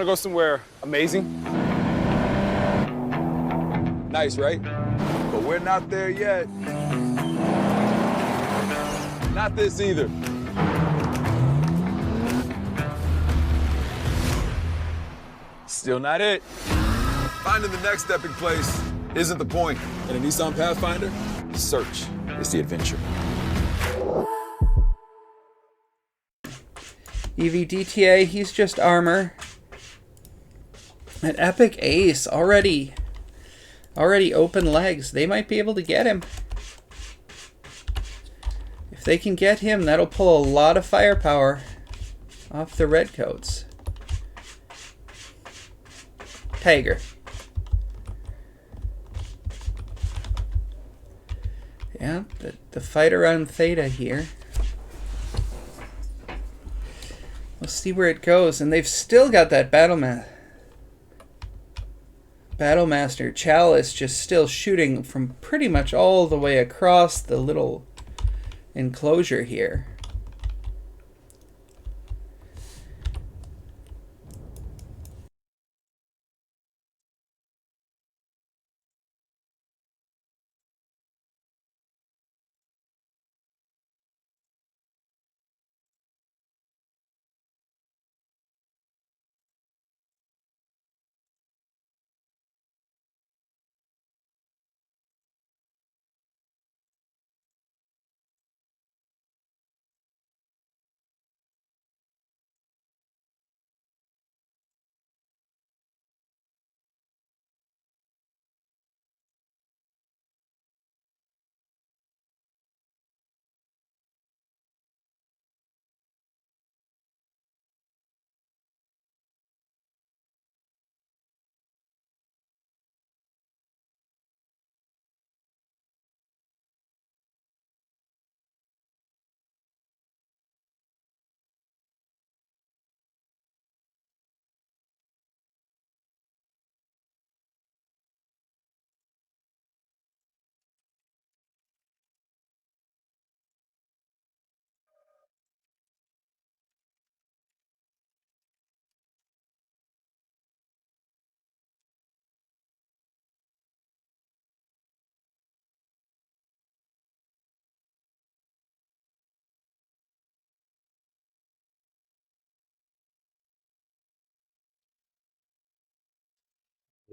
Want to go somewhere amazing? Nice, right? But we're not there yet. Not this either. Still not it. Finding the next epic place isn't the point. In a Nissan Pathfinder, search is the adventure. EVDTA, he's just armor. An epic ace already open legs. They might be able to get him. If they can get him, that'll pull a lot of firepower off the redcoats. Tiger. Yeah, the fight around Theta here. We'll see where it goes. And they've still got that Battlemaster Chalice just still shooting from pretty much all the way across the little enclosure here.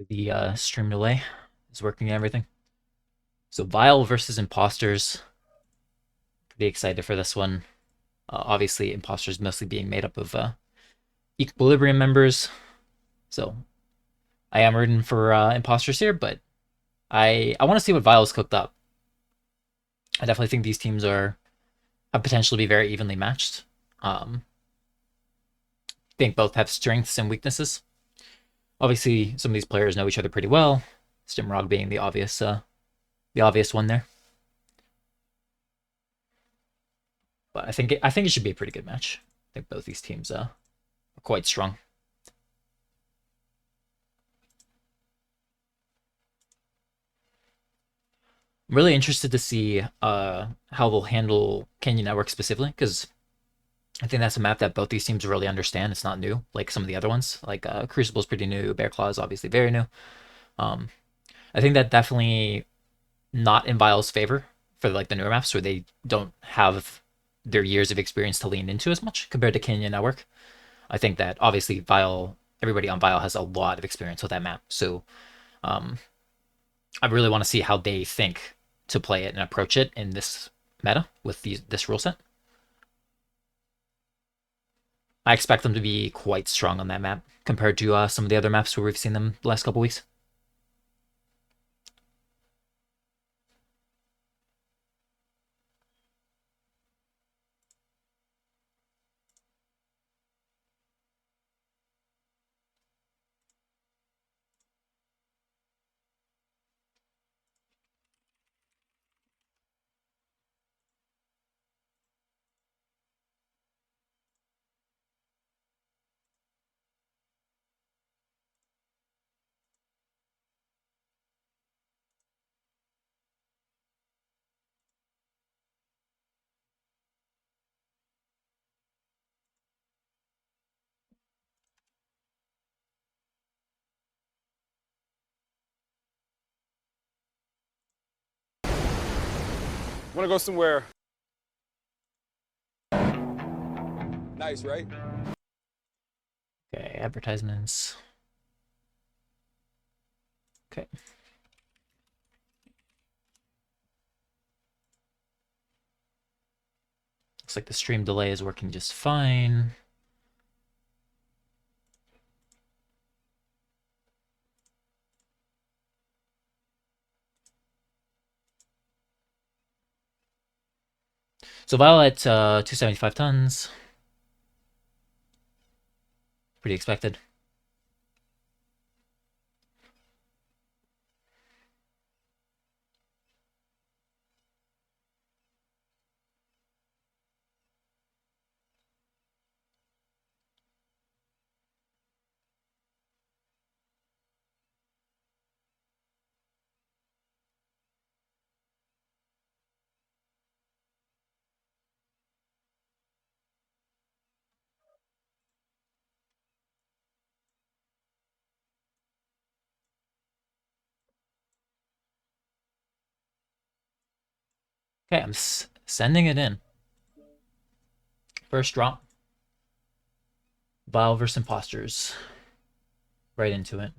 The stream delay is working and everything. So Vile versus Imposters. Pretty excited for this one. Obviously, Imposters mostly being made up of Equilibrium members. So I am rooting for Imposters here, but I want to see what Vile's cooked up. I definitely think these teams have potential to be very evenly matched. I think both have strengths and weaknesses. Obviously, some of these players know each other pretty well. Stimrog being the obvious one there. But I think it should be a pretty good match. I think both these teams are quite strong. I'm really interested to see how they'll handle Canyon Network specifically, because I think that's a map that both these teams really understand. It's not new like some of the other ones. Like Crucible's pretty new. Bear Claw is obviously very new. I think that definitely not in Vile's favor for like the newer maps where they don't have their years of experience to lean into as much compared to Canyon Network. I think that obviously everybody on Vile has a lot of experience with that map. So I really want to see how they think to play it and approach it in this meta with this rule set. I expect them to be quite strong on that map compared to some of the other maps where we've seen them the last couple weeks. Wanna go somewhere nice, right? Okay, advertisements. Okay. Looks like the stream delay is working just fine. So Vile at 275 tons. Pretty expected. Okay, I'm sending it in. First drop. Vile versus Imposters. Right into it.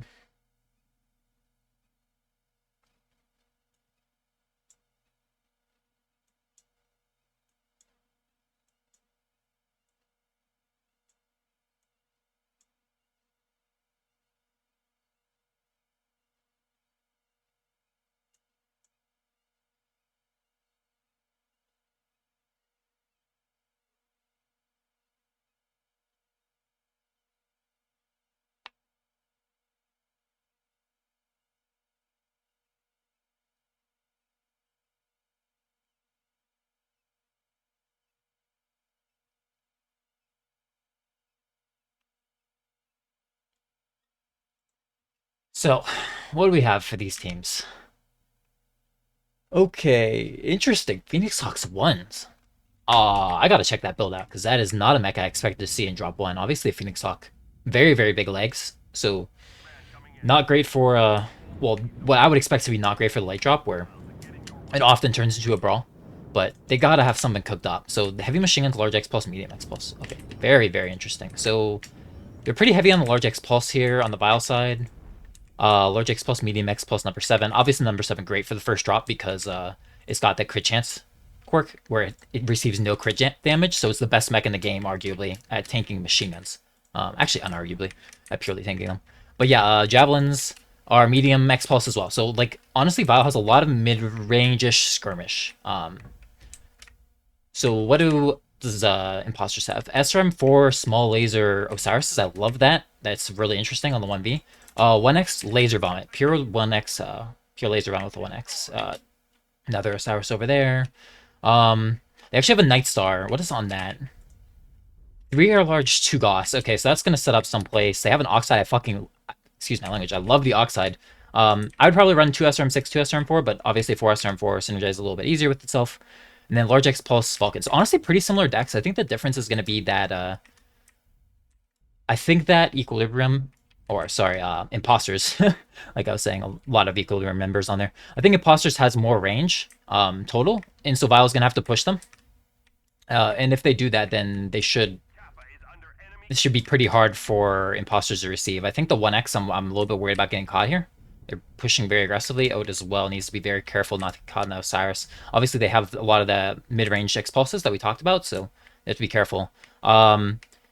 So, what do we have for these teams? Okay, interesting. Phoenix Hawks ones. I gotta check that build out, because that is not a mech I expected to see in drop 1. Obviously, a Phoenix Hawk. Very, very big legs. So, not great for, well, what I would expect to be not great for the light drop, where it often turns into a brawl. But they gotta have something cooked up. So, the heavy machine guns, large X pulse, medium X pulse. Okay, very, very interesting. So, they're pretty heavy on the large X pulse here on the Vile side. Large X plus, medium X plus, number 7. Obviously, number 7 great for the first drop because it's got that crit chance quirk where it receives no crit damage, so it's the best mech in the game, arguably, at tanking machine guns. Actually, unarguably, at purely tanking them. But yeah, javelins are medium X pulse as well. So, like, honestly, Vile has a lot of mid-range-ish skirmish. So what does Imposters have? SRM4 small laser Osiris. I love that. That's really interesting on the 1v. 1x laser vomit. Pure 1x pure laser vomit with a 1x. Another Osiris over there. They actually have a Night Star. What is on that? 3 air large, 2 Goss. Okay, so that's gonna set up someplace. They have an Oxide. Excuse my language. I love the Oxide. I would probably run 2 SRM6, 2 SRM4, but obviously 4 SRM4 synergizes a little bit easier with itself. And then large X Pulse Vulcan. So honestly, pretty similar decks. I think the difference is going to be that I think that Equilibrium, or sorry, Imposters, like I was saying, a lot of Equilibrium members on there. I think Imposters has more range total, and so Vile's going to have to push them. And if they do that, then this should be pretty hard for Imposters to receive. I think the 1x, I'm a little bit worried about getting caught here. They're pushing very aggressively. Ode as well needs to be very careful not to get caught in the Osiris. Obviously, they have a lot of the mid-range X-Pulses that we talked about, so they have to be careful.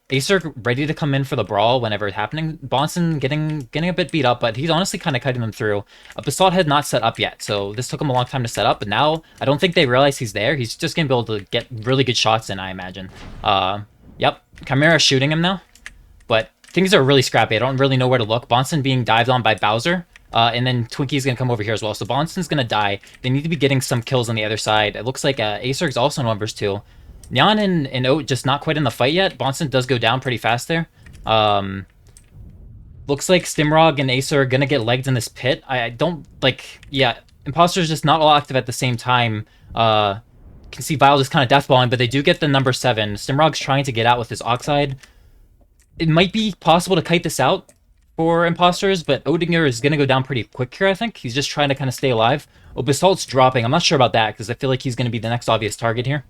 Acer ready to come in for the brawl whenever it's happening. Bonson getting a bit beat up, but he's honestly kind of cutting them through. Basalt had not set up yet, so this took him a long time to set up, but now I don't think they realize he's there. He's just going to be able to get really good shots in, I imagine. Yep, Chimera shooting him now, but things are really scrappy. I don't really know where to look. Bonson being dived on by Bowser. And then Twinkie's going to come over here as well. So Bonson's going to die. They need to be getting some kills on the other side. It looks like Acer's also in 1 vs 2. Nyan and Oat just not quite in the fight yet. Bonson does go down pretty fast there. Looks like Stimrog and Acer are going to get legged in this pit. I don't, like, yeah, Imposter's just not all active at the same time. Can see Vile just kind of deathballing, but they do get the number 7. Stimrog's trying to get out with his Oxide. It might be possible to kite this out for Imposters, but Odinger is going to go down pretty quick here, I think. He's just trying to kind of stay alive. Oh, Basalt's dropping. I'm not sure about that, because I feel like he's going to be the next obvious target here.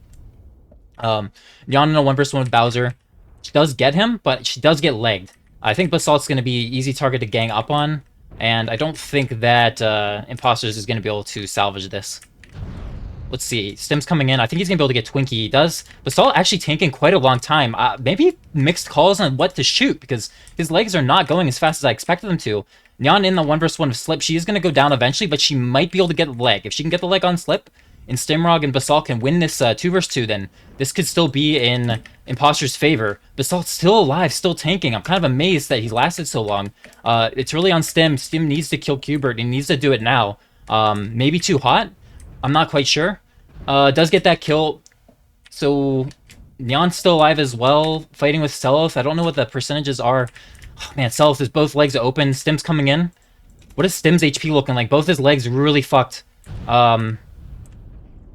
Nyan in a 1v1 with Bowser. She does get him, but she does get legged. I think Basalt's going to be easy target to gang up on, and I don't think that Imposters is going to be able to salvage this. Let's see. Stim's coming in. I think he's going to be able to get Twinkie. He does. Basalt actually taking quite a long time. Maybe mixed calls on what to shoot, because his legs are not going as fast as I expected them to. Nyan in the 1v1 of Slip. She is going to go down eventually, but she might be able to get the leg. If she can get the leg on Slip, and Stimrog and Basalt can win this 2v2, then this could still be in Imposter's favor. Basalt's still alive, still tanking. I'm kind of amazed that he lasted so long. It's really on Stim. Stim needs to kill Qbert. He needs to do it now. Maybe too hot? I'm not quite sure. Does get that kill. So Nyan's still alive as well, fighting with Self. I don't know what the percentages are. Oh, man, Self is both legs open. Stim's coming in. What is Stim's HP looking like? Both his legs really fucked.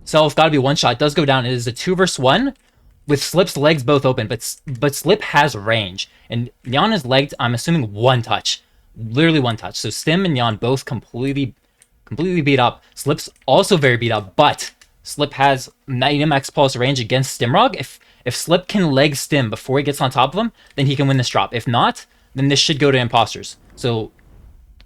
Self gotta be one shot. Does go down. It is a 2v1 with Slip's legs both open, but Slip has range. And Nyan is legged, I'm assuming, one touch. Literally one touch. So Stim and Nyan both completely beat up. Slip's also very beat up, but Slip has 90 max pulse range against Stimrog. If Slip can leg Stim before he gets on top of him, then he can win this drop. If not, then this should go to Imposters. So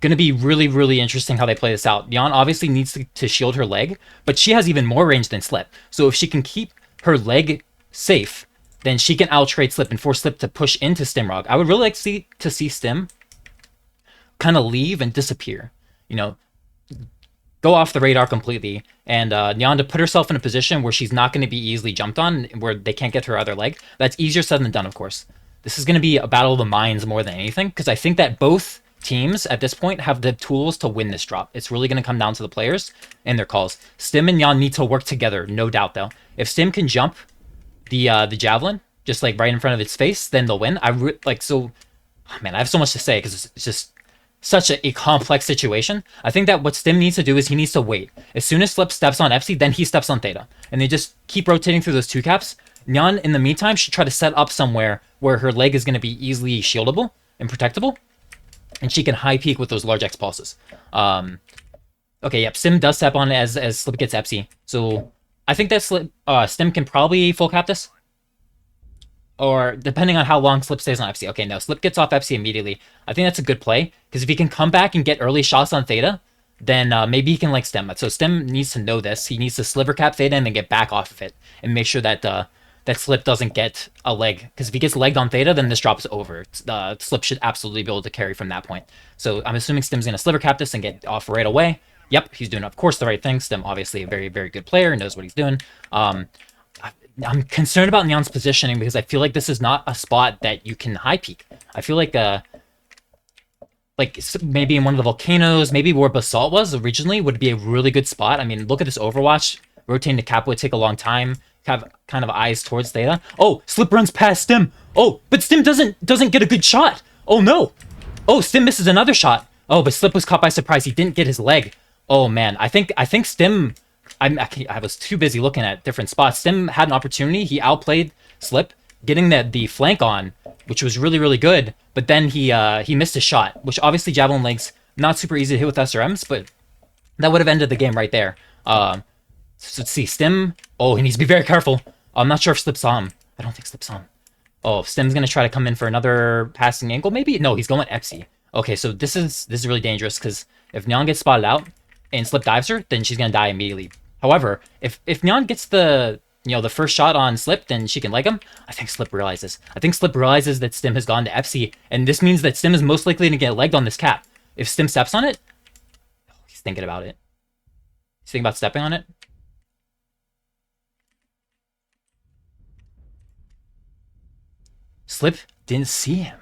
gonna be really, really interesting how they play this out. Nyan obviously needs to shield her leg, but she has even more range than Slip. So if she can keep her leg safe, then she can out-trade Slip and force Slip to push into Stimrog. I would really like to see Stim kind of leave and disappear. You know, go off the radar completely, and Nyan to put herself in a position where she's not going to be easily jumped on, where they can't get her other leg. That's easier said than done, of course. This is going to be a battle of the minds more than anything, because I think that both teams at this point have the tools to win this drop. It's really going to come down to the players and their calls. Stim and Nyan need to work together, no doubt, though. If Stim can jump the javelin, just like right in front of its face, then they'll win. Oh, man, I have so much to say, because it's just such a complex situation. I think that what Stim needs to do is he needs to wait. As soon as Slip steps on FC, then he steps on Theta. And they just keep rotating through those two caps. Nyan, in the meantime, should try to set up somewhere where her leg is going to be easily shieldable and protectable. And she can high peak with those large X pulses. Okay, yep, Stim does step on as Slip gets FC. So I think that Stim can probably full cap this. Or depending on how long Slip stays on FC. Okay, no, Slip gets off FC immediately. I think that's a good play, because if he can come back and get early shots on Theta, then maybe he can like Stim. So Stim needs to know this. He needs to sliver cap Theta and then get back off of it and make sure that that Slip doesn't get a leg. Because if he gets legged on Theta, then this drop is over. Slip should absolutely be able to carry from that point. So I'm assuming Stim's going to sliver cap this and get off right away. Yep, he's doing, of course, the right thing. Stim, obviously, a very, very good player, knows what he's doing. I'm concerned about Nyan's positioning, because I feel like this is not a spot that you can high peak. I feel like maybe in one of the volcanoes, maybe where Basalt was originally, would be a really good spot. I mean, look at this Overwatch. Rotating to cap would take a long time. Have kind of eyes towards Theta. Oh, Slip runs past Stim. Oh, but Stim doesn't get a good shot. Oh no. Oh, Stim misses another shot. Oh, but Slip was caught by surprise. He didn't get his leg. Oh man, I think Stim. I was too busy looking at different spots. Stim had an opportunity. He outplayed Slip, getting the flank on, which was really, really good. But then he missed a shot, which obviously Javelin legs not super easy to hit with SRMs, but that would have ended the game right there. So let's see, Stim. Oh, he needs to be very careful. I'm not sure if Slip saw him. I don't think Slip saw him. Oh, Stim's gonna try to come in for another passing angle, maybe? No, he's going FC. Okay, so this is really dangerous, because if Nyan gets spotted out and Slip dives her, then she's gonna die immediately. However, if Nyan gets the first shot on Slip, then she can leg him. I think Slip realizes. I think Slip realizes that Stim has gone to FC, and this means that Stim is most likely to get legged on this cap. If Stim steps on it, he's thinking about it. He's thinking about stepping on it. Slip didn't see him.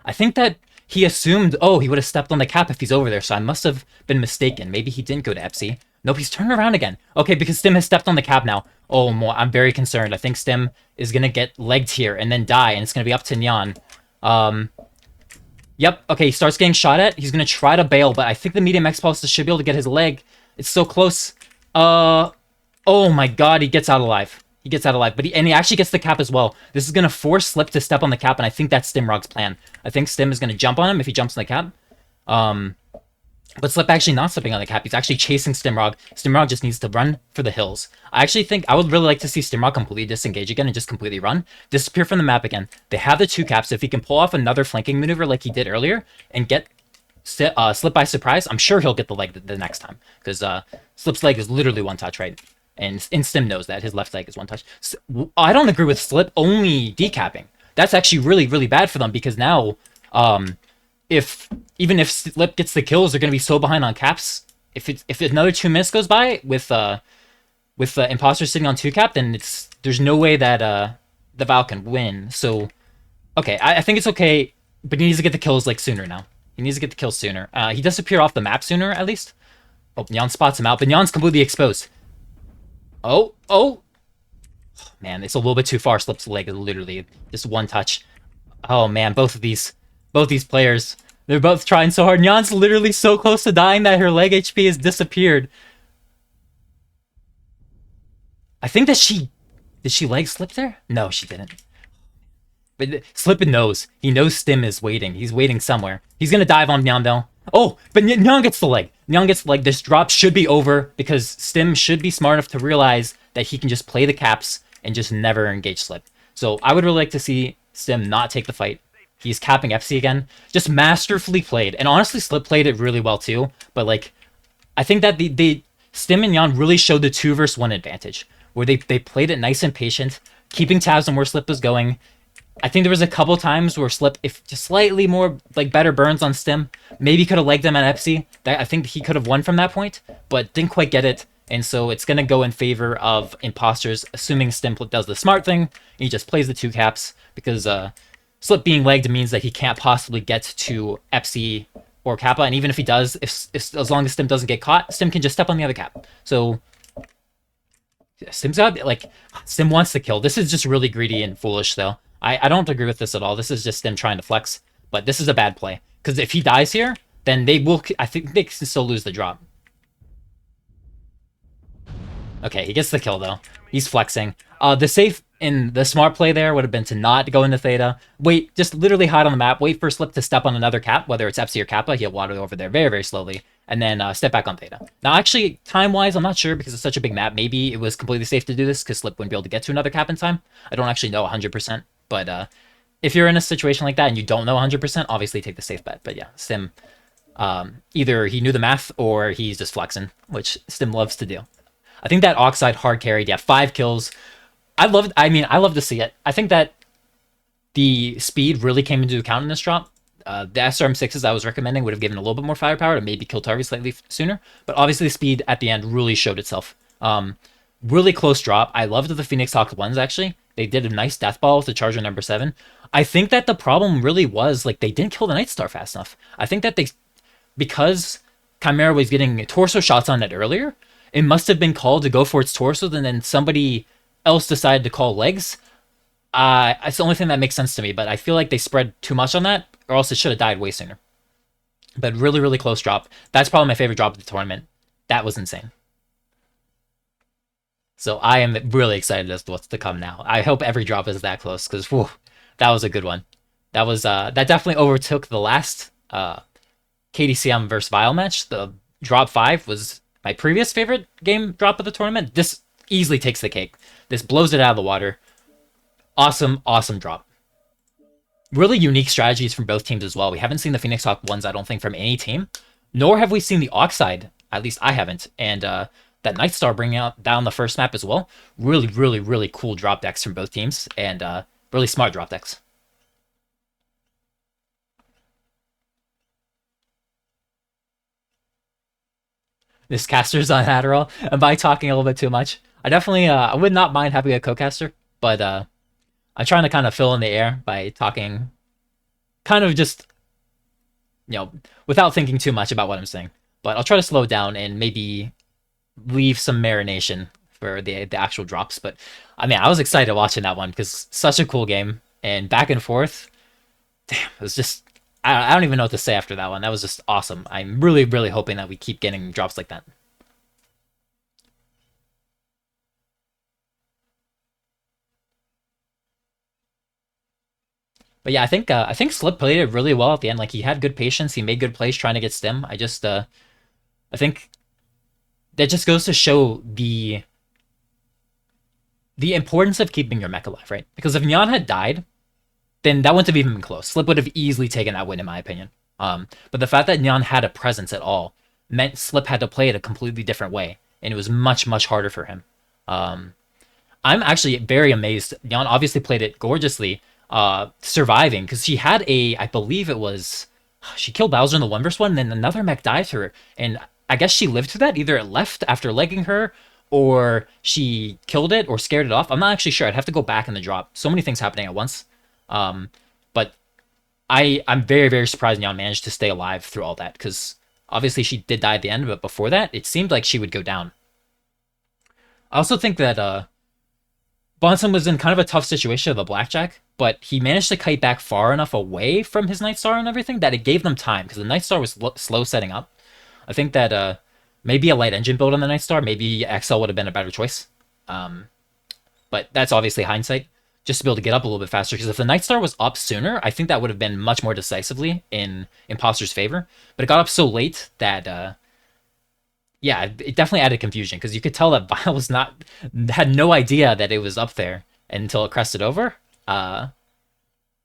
I think that he assumed, oh, he would have stepped on the cap if he's over there, so I must have been mistaken. Maybe he didn't go to FC. Nope, he's turning around again. Okay, because Stim has stepped on the cap now. Oh, I'm very concerned. I think Stim is going to get legged here and then die, and it's going to be up to Nyan. Yep, okay, he starts getting shot at. He's going to try to bail, but I think the medium X-Pulse should be able to get his leg. It's so close. Oh my god, he gets out alive. He gets out alive, but he actually gets the cap as well. This is going to force Slip to step on the cap, and I think that's Stimrog's plan. I think Stim is going to jump on him if he jumps on the cap. But Slip actually not slipping on the cap. He's actually chasing Stimrog. Stimrog just needs to run for the hills. I actually think I would really like to see Stimrog completely disengage again and just completely run. Disappear from the map again. They have the 2 caps. If he can pull off another flanking maneuver like he did earlier and get Slip by surprise, I'm sure he'll get the leg the next time. Because Slip's leg is literally 1 touch, right? And Stim knows that. His left leg is 1 touch. So, I don't agree with Slip only decapping. That's actually really, really bad for them because now... even if Slip gets the kills, they're gonna be so behind on caps. If another 2 minutes goes by with Imposter sitting on 2 cap, then there's no way that the Val can win. So okay, I think it's okay, but he needs to get the kills like sooner now. He needs to get the kills sooner. He does appear off the map sooner at least. Oh, Nyan spots him out, but Nyan's completely exposed. Oh, man, it's a little bit too far. Slip's leg is literally just 1 touch. Oh man, both these players, they're both trying so hard. Nyan's literally so close to dying that her leg HP has disappeared. I think that did she leg Slip there? No, she didn't. But Slip knows. He knows Stim is waiting. He's waiting somewhere. He's gonna dive on Nyan though. Oh, but Nyan gets the leg. Nyan gets the leg. This drop should be over because Stim should be smart enough to realize that he can just play the caps and just never engage Slip. So I would really like to see Stim not take the fight. He's capping FC again. Just masterfully played. And honestly, Slip played it really well too. But like, I think that the Stim and Nyan really showed the 2 versus 1 advantage. Where they played it nice and patient, keeping tabs on where Slip was going. I think there was a couple times where Slip, if just slightly more like better burns on Stim, maybe could have legged him at FC. I think he could have won from that point, but didn't quite get it. And so it's going to go in favor of Imposters, assuming Stim does the smart thing. He just plays the 2 caps because Slip being legged means that he can't possibly get to FC or Kappa. And even if he does, if as long as Stim doesn't get caught, Stim can just step on the other cap. So Stim's got, like, Stim wants to kill. This is just really greedy and foolish, though. I don't agree with this at all. This is just Stim trying to flex. But this is a bad play. Because if he dies here, then they will... I think they can still lose the drop. Okay, he gets the kill, though. He's flexing. The safe and the smart play there would have been to not go into Theta. Wait, just literally hide on the map. Wait for Slip to step on another cap, whether it's FC or Kappa. He'll water over there very, very slowly. And then step back on Theta. Now, actually, time-wise, I'm not sure because it's such a big map. Maybe it was completely safe to do this because Slip wouldn't be able to get to another cap in time. I don't actually know 100%. But if you're in a situation like that and you don't know 100%, obviously take the safe bet. But yeah, Stim, either he knew the math or he's just flexing, which Stim loves to do. I think that Oxide hard carried. Yeah, 5 kills. I love to see it. I think that the speed really came into account in this drop. The SRM6s I was recommending would have given a little bit more firepower to maybe kill targets slightly sooner. But obviously the speed at the end really showed itself. Really close drop. I loved the Phoenix Hawk 1s, actually. They did a nice death ball with the Charger number 7. I think that the problem really was, like, they didn't kill the Night Star fast enough. I think that because Chimera was getting torso shots on it earlier, it must have been called to go for its torso, and then somebody else decided to call legs. It's the only thing that makes sense to me, but I feel like they spread too much on that, or else it should have died way sooner. But really, really close drop. That's probably my favorite drop of the tournament. That was insane. So I am really excited as to what's to come now. I hope every drop is that close, because that was a good one. That was that definitely overtook the last KDCM versus Vile match. The drop 5 was my previous favorite game drop of the tournament. This easily takes the cake. This blows it out of the water. Awesome, awesome drop. Really unique strategies from both teams as well. We haven't seen the Phoenix Hawk 1s, I don't think, from any team. Nor have we seen the Oxide. At least I haven't. And that Night Star bringing out down the first map as well. Really, really, really cool drop decks from both teams. And really smart drop decks. This caster's on Adderall. Am I talking a little bit too much? I definitely I would not mind having a co-caster. But I'm trying to kind of fill in the air by talking kind of just, without thinking too much about what I'm saying. But I'll try to slow down and maybe leave some marination for the actual drops. But I mean, I was excited watching that one because such a cool game and back and forth. Damn, it was just, I don't even know what to say after that one. That was just awesome. I'm really, really hoping that we keep getting drops like that. But yeah, I think Slip played it really well at the end. Like he had good patience, he made good plays trying to get stim. I think that just goes to show the importance of keeping your mech alive, right? Because if Nyan had died, then that wouldn't have even been close. Slip would have easily taken that win, in my opinion. But the fact that Nyan had a presence at all meant Slip had to play it a completely different way, and it was much, much harder for him. Um, I'm actually very amazed. Nyan obviously played it gorgeously, surviving, because she had I believe it was, she killed Bowser in the 1v1, and then another mech died to her, and I guess she lived through that. Either it left after legging her, or she killed it, or scared it off. I'm not actually sure. I'd have to go back in the drop. So many things happening at once. Um, but I'm very, very surprised Nyan managed to stay alive through all that, because obviously she did die at the end, but before that, it seemed like she would go down. I also think that Bonson was in kind of a tough situation with a blackjack, but he managed to kite back far enough away from his Nightstar and everything that it gave them time, because the Nightstar was slow setting up. I think that maybe a light engine build on the Nightstar, maybe XL would have been a better choice. Um, but that's obviously hindsight. Just to be able to get up a little bit faster, because if the Nightstar was up sooner, I think that would have been much more decisively in Imposter's favor. But it got up so late that yeah, it definitely added confusion, because you could tell that Vile was not had no idea that it was up there until it crested over. Uh,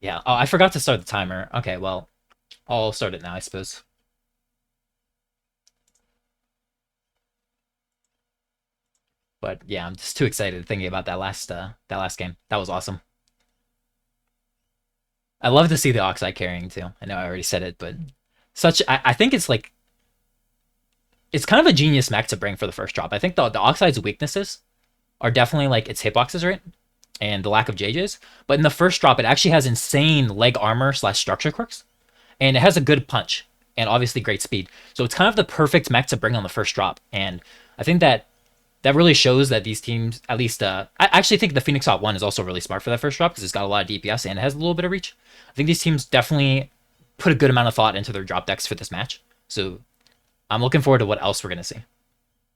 yeah. Oh, I forgot to start the timer. Okay, well, I'll start it now, I suppose. But yeah, I'm just too excited thinking about that last game. That was awesome. I love to see the Oxide carrying too. I know I already said it, but I think it's like it's kind of a genius mech to bring for the first drop. I think the Oxide's weaknesses are definitely like its hitboxes, right? And the lack of JJs. But in the first drop, it actually has insane leg armor slash structure quirks. And it has a good punch. And obviously great speed. So it's kind of the perfect mech to bring on the first drop. And I think that really shows that these teams, at least, I actually think the Phoenix Hot 1 is also really smart for that first drop, because it's got a lot of DPS and it has a little bit of reach. I think these teams definitely put a good amount of thought into their drop decks for this match. So I'm looking forward to what else we're going to see.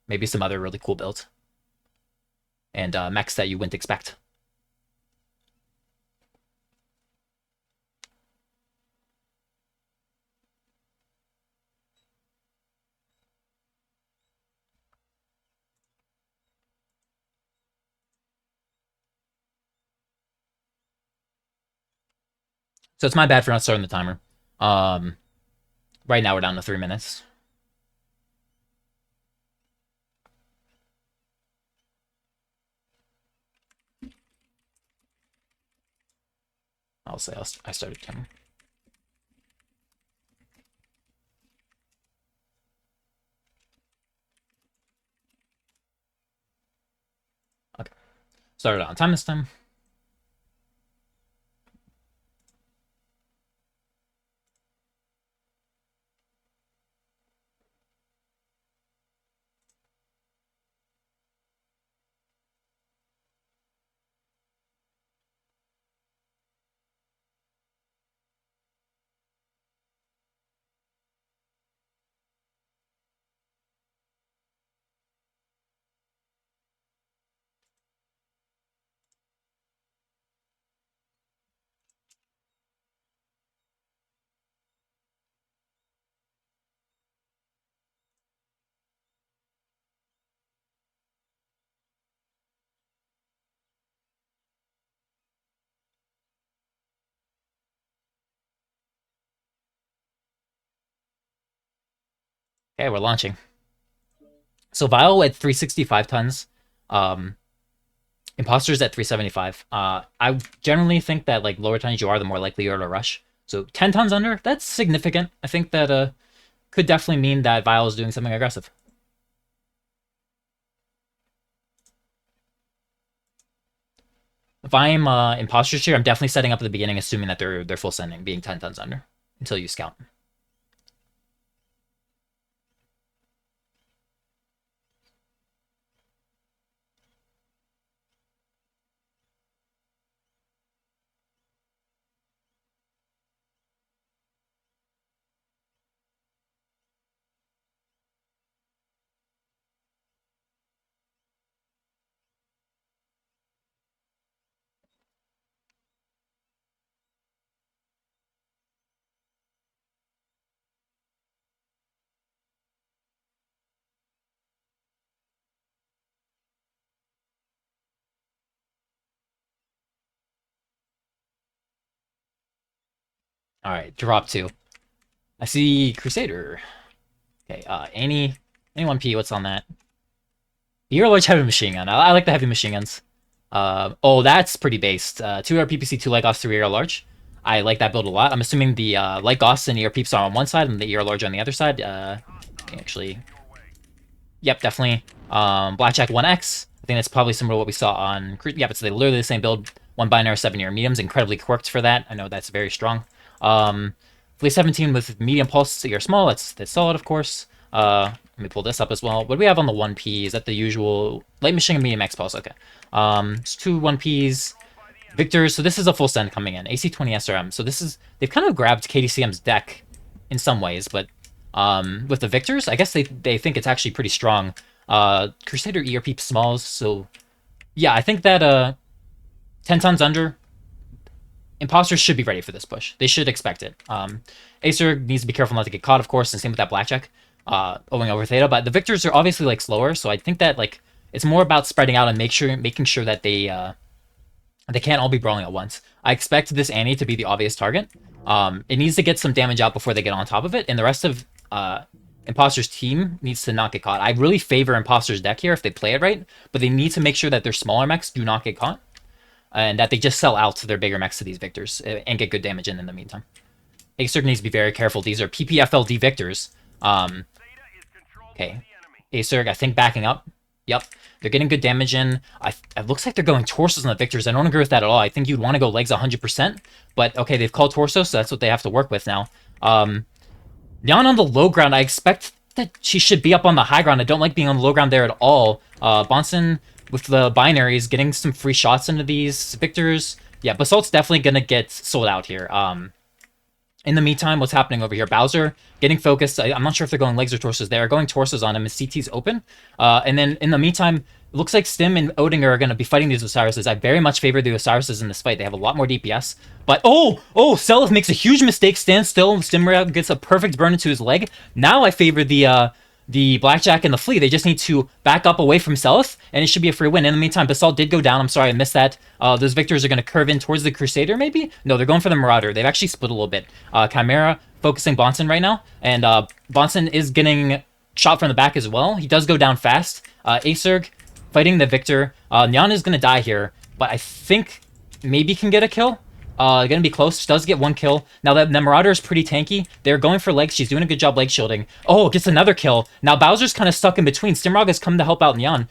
Maybe some other really cool builds. And mechs that you wouldn't expect. So it's my bad for not starting the timer. Um, right now we're down to 3 minutes. I'll say I started timer. Okay. Started on time this time. Okay, we're launching. So Vile at 365 tons. Um, Imposters at 375. I generally think that like lower tons you are, the more likely you are to rush. So 10 tons under, that's significant. I think that could definitely mean that Vile is doing something aggressive. If I'm imposters here, I'm definitely setting up at the beginning, assuming that they're full sending, being 10 tons under until you scout. All right, drop 2. I see Crusader. Okay, any 1P, what's on that? You're a large heavy machine gun. I like the heavy machine guns. Oh, that's pretty based. 2 AR PPC, 2 light Gauss, 3 AR large. I like that build a lot. I'm assuming the light Gauss and AR peeps are on one side and the AR large on the other side. Actually, yep, definitely. Blackjack 1X. I think that's probably similar to what we saw on. Yep, it's literally the same build. 1 binary, 7 AR mediums. Incredibly quirked for that. I know that's very strong. Flea 17 with medium pulse AR small. That's solid, of course. Let me pull this up as well. What do we have on the 1P? Is that the usual light machine and medium X pulse? Okay. It's 2 1Ps. Victors. So this is a full send coming in. AC20 SRM. So this is, they've kind of grabbed KDCM's deck in some ways, but with the Victors, I guess they think it's actually pretty strong. Crusader ERP smalls. So yeah, I think that 10 tons under, Imposters should be ready for this push. They should expect it. Acer needs to be careful not to get caught, of course, and same with that Blackjack, owing over Theta. But the Victors are obviously like slower, so I think that like it's more about spreading out and making sure that they can't all be brawling at once. I expect this Annie to be the obvious target. It needs to get some damage out before they get on top of it, and the rest of Imposter's team needs to not get caught. I really favor Imposter's deck here if they play it right, but they need to make sure that their smaller mechs do not get caught, and that they just sell out to their bigger mechs to these Victors and get good damage in the meantime. Acer needs to be very careful. These are PPFLD Victors. Okay. Acer, I think, backing up. Yep. They're getting good damage in. It looks like they're going torsos on the Victors. I don't agree with that at all. I think you'd want to go legs 100%. But, okay, they've called torso, so that's what they have to work with now. Nyan on the low ground, I expect that she should be up on the high ground. I don't like being on the low ground there at all. Bonson with the binaries, getting some free shots into these Victors. Yeah, Basalt's definitely going to get sold out here. In the meantime, what's happening over here? Bowser getting focused. I'm not sure if they're going legs or torsos. They are going torsos on him. His CT's open. And then in the meantime, it looks like Stim and Odinger are going to be fighting these Osiris's. I very much favor the Osiris's in this fight. They have a lot more DPS. But, Selith makes a huge mistake. Stands still. Stimra gets a perfect burn into his leg. Now I favor the Blackjack and the Flea. They just need to back up away from Selith, and it should be a free win. In the meantime, Basalt did go down. I'm sorry, I missed that. Those Victors are going to curve in towards the Crusader, maybe? No, they're going for the Marauder. They've actually split a little bit. Chimera focusing Bonson right now, and Bonson is getting shot from the back as well. He does go down fast. Acerg fighting the Victor. Nyan is going to die here, but I think maybe can get a kill. Gonna be close. Does get 1 kill. Now that the Marauder is pretty tanky. They're going for legs. She's doing a good job leg shielding. Oh, gets another kill. Now Bowser's kind of stuck in between. Stimrog has come to help out Nyan.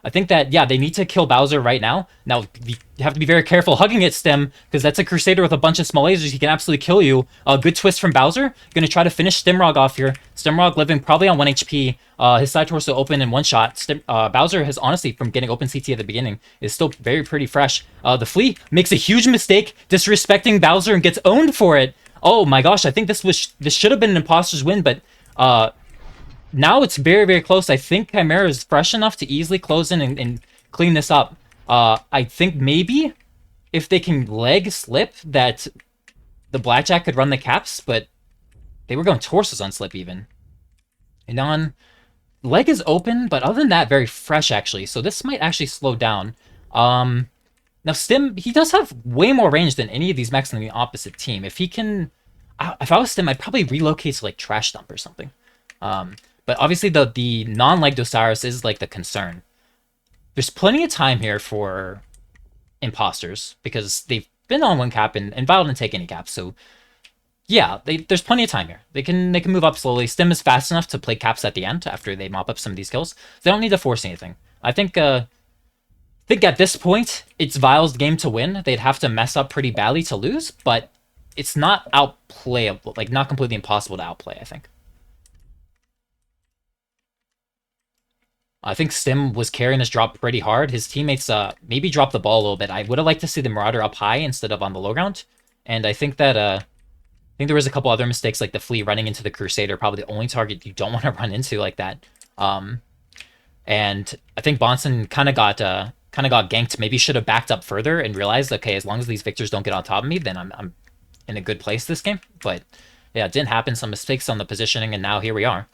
I think that, yeah, they need to kill Bowser right now. Now, you have to be very careful hugging at Stim, because that's a Crusader with a bunch of small lasers. He can absolutely kill you. Good twist from Bowser. Gonna try to finish Stimrog off here. Stimrog living probably on 1 HP. His side torso open in 1 shot. Bowser has, honestly, from getting open CT at the beginning, is still very pretty fresh. The Flea makes a huge mistake, disrespecting Bowser, and gets owned for it. Oh my gosh, I think this should have been an Imposter's win, but now it's very, very close. I think Chimera is fresh enough to easily close in and clean this up. I think maybe if they can leg slip that the Blackjack could run the caps, but they were going torsos on slip even. And on leg is open, but other than that, very fresh actually. So this might actually slow down. Now Stim, he does have way more range than any of these mechs on the opposite team. If he can, if I was Stim, I'd probably relocate to like Trash Dump or something. But obviously the non-legged Osiris is like the concern. There's plenty of time here for Imposters because they've been on 1 cap and Vile didn't take any caps. So yeah, there's plenty of time here. They can move up slowly. Stim is fast enough to play caps at the end after they mop up some of these kills. They don't need to force anything. I think at this point it's Vile's game to win. They'd have to mess up pretty badly to lose, but it's not outplayable, like not completely impossible to outplay, I think. I think Stim was carrying this drop pretty hard. His teammates maybe dropped the ball a little bit. I would have liked to see the Marauder up high instead of on the low ground. And I think that there was a couple other mistakes, like the Flea running into the Crusader, probably the only target you don't want to run into like that. And I think Bonson kind of got ganked. Maybe should have backed up further and realized, okay, as long as these Victors don't get on top of me, then I'm in a good place this game. But yeah, it didn't happen. Some mistakes on the positioning, and now here we are.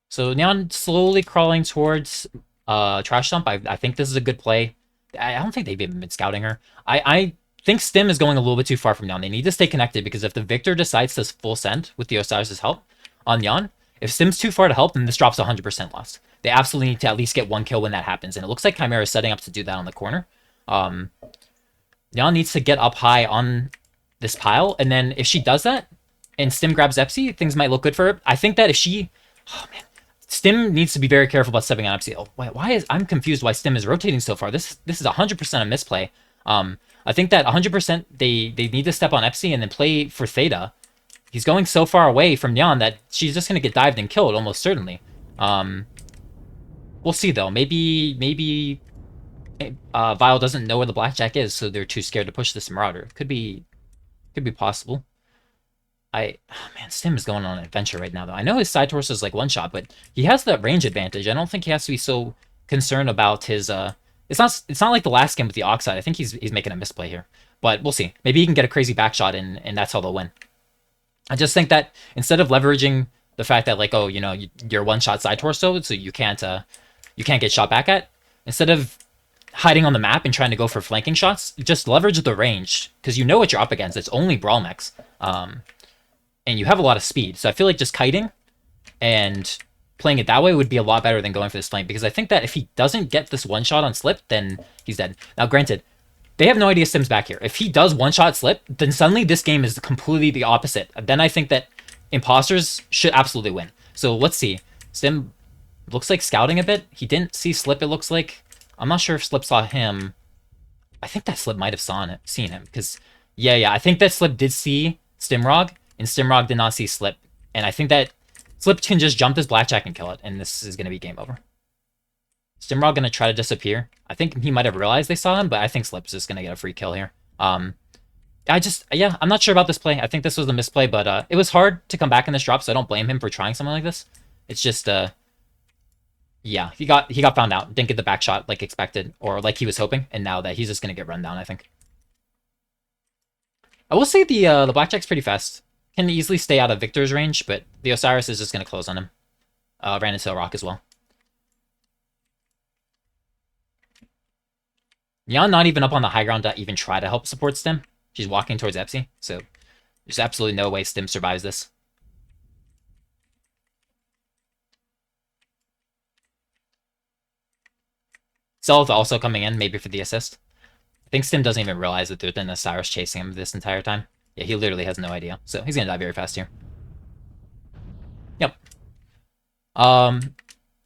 So Neon slowly crawling towards Trash Dump. I think this is a good play. I don't think they've even been scouting her. I think Stim is going a little bit too far from Yan. They need to stay connected because if the Victor decides to full send with the Osiris' help on Yan, if Stim's too far to help, then this drops 100% loss. They absolutely need to at least get one kill when that happens, and it looks like Chimera is setting up to do that on the corner. Yan needs to get up high on this pile, and then if she does that, and Stim grabs Epsi, things might look good for her. I think that if she... Oh, man. Stim needs to be very careful about stepping on Epsi. Oh, why is... I'm confused why Stim is rotating so far. This is 100% a misplay. I think that 100% they need to step on Epsi and then play for Theta. He's going so far away from Yan that she's just going to get dived and killed, almost certainly. We'll see, though. Maybe Vile doesn't know where the Blackjack is, so they're too scared to push this Marauder. Could be possible. Man, Stim is going on an adventure right now, though. I know his side torso is like one shot, but he has that range advantage. I don't think he has to be so concerned about his It's not like the last game with the Oxide. I think he's making a misplay here, but we'll see. Maybe he can get a crazy back shot and that's how they'll win. I just think that instead of leveraging the fact that like, oh, you know, you're one shot side torso, so you can't get shot back at, instead of hiding on the map and trying to go for flanking shots, just leverage the range because you know what you're up against. It's only brawl mechs. And you have a lot of speed. So I feel like just kiting and playing it that way would be a lot better than going for this flank, because I think that if he doesn't get this one shot on Slip, then he's dead. Now, granted, they have no idea Stim's back here. If he does one shot Slip, then suddenly this game is completely the opposite. Then I think that Imposters should absolutely win. So let's see. Stim looks like scouting a bit. He didn't see Slip, it looks like. I'm not sure if Slip saw him. I think that Slip might have seen him, because yeah, I think that Slip did see Stimrog, and Stimrog did not see Slip. And I think that Slip can just jump this Blackjack and kill it, and this is going to be game over. Stimrog going to try to disappear. I think he might have realized they saw him, but I think Slip's just going to get a free kill here. I'm not sure about this play. I think this was a misplay, but it was hard to come back in this drop, so I don't blame him for trying something like this. It's just, yeah, he got found out. Didn't get the back shot like expected, or like he was hoping, and now that he's just going to get run down, I think. I will say the Blackjack's pretty fast. Can easily stay out of Victor's range, but the Osiris is just going to close on him. Ran into a rock as well. Yan not even up on the high ground to even try to help support Stim. She's walking towards Epsi, so there's absolutely no way Stim survives this. Self also coming in, maybe for the assist. I think Stim doesn't even realize that there's been a Osiris chasing him this entire time. Yeah, he literally has no idea. So he's gonna die very fast here. Yep.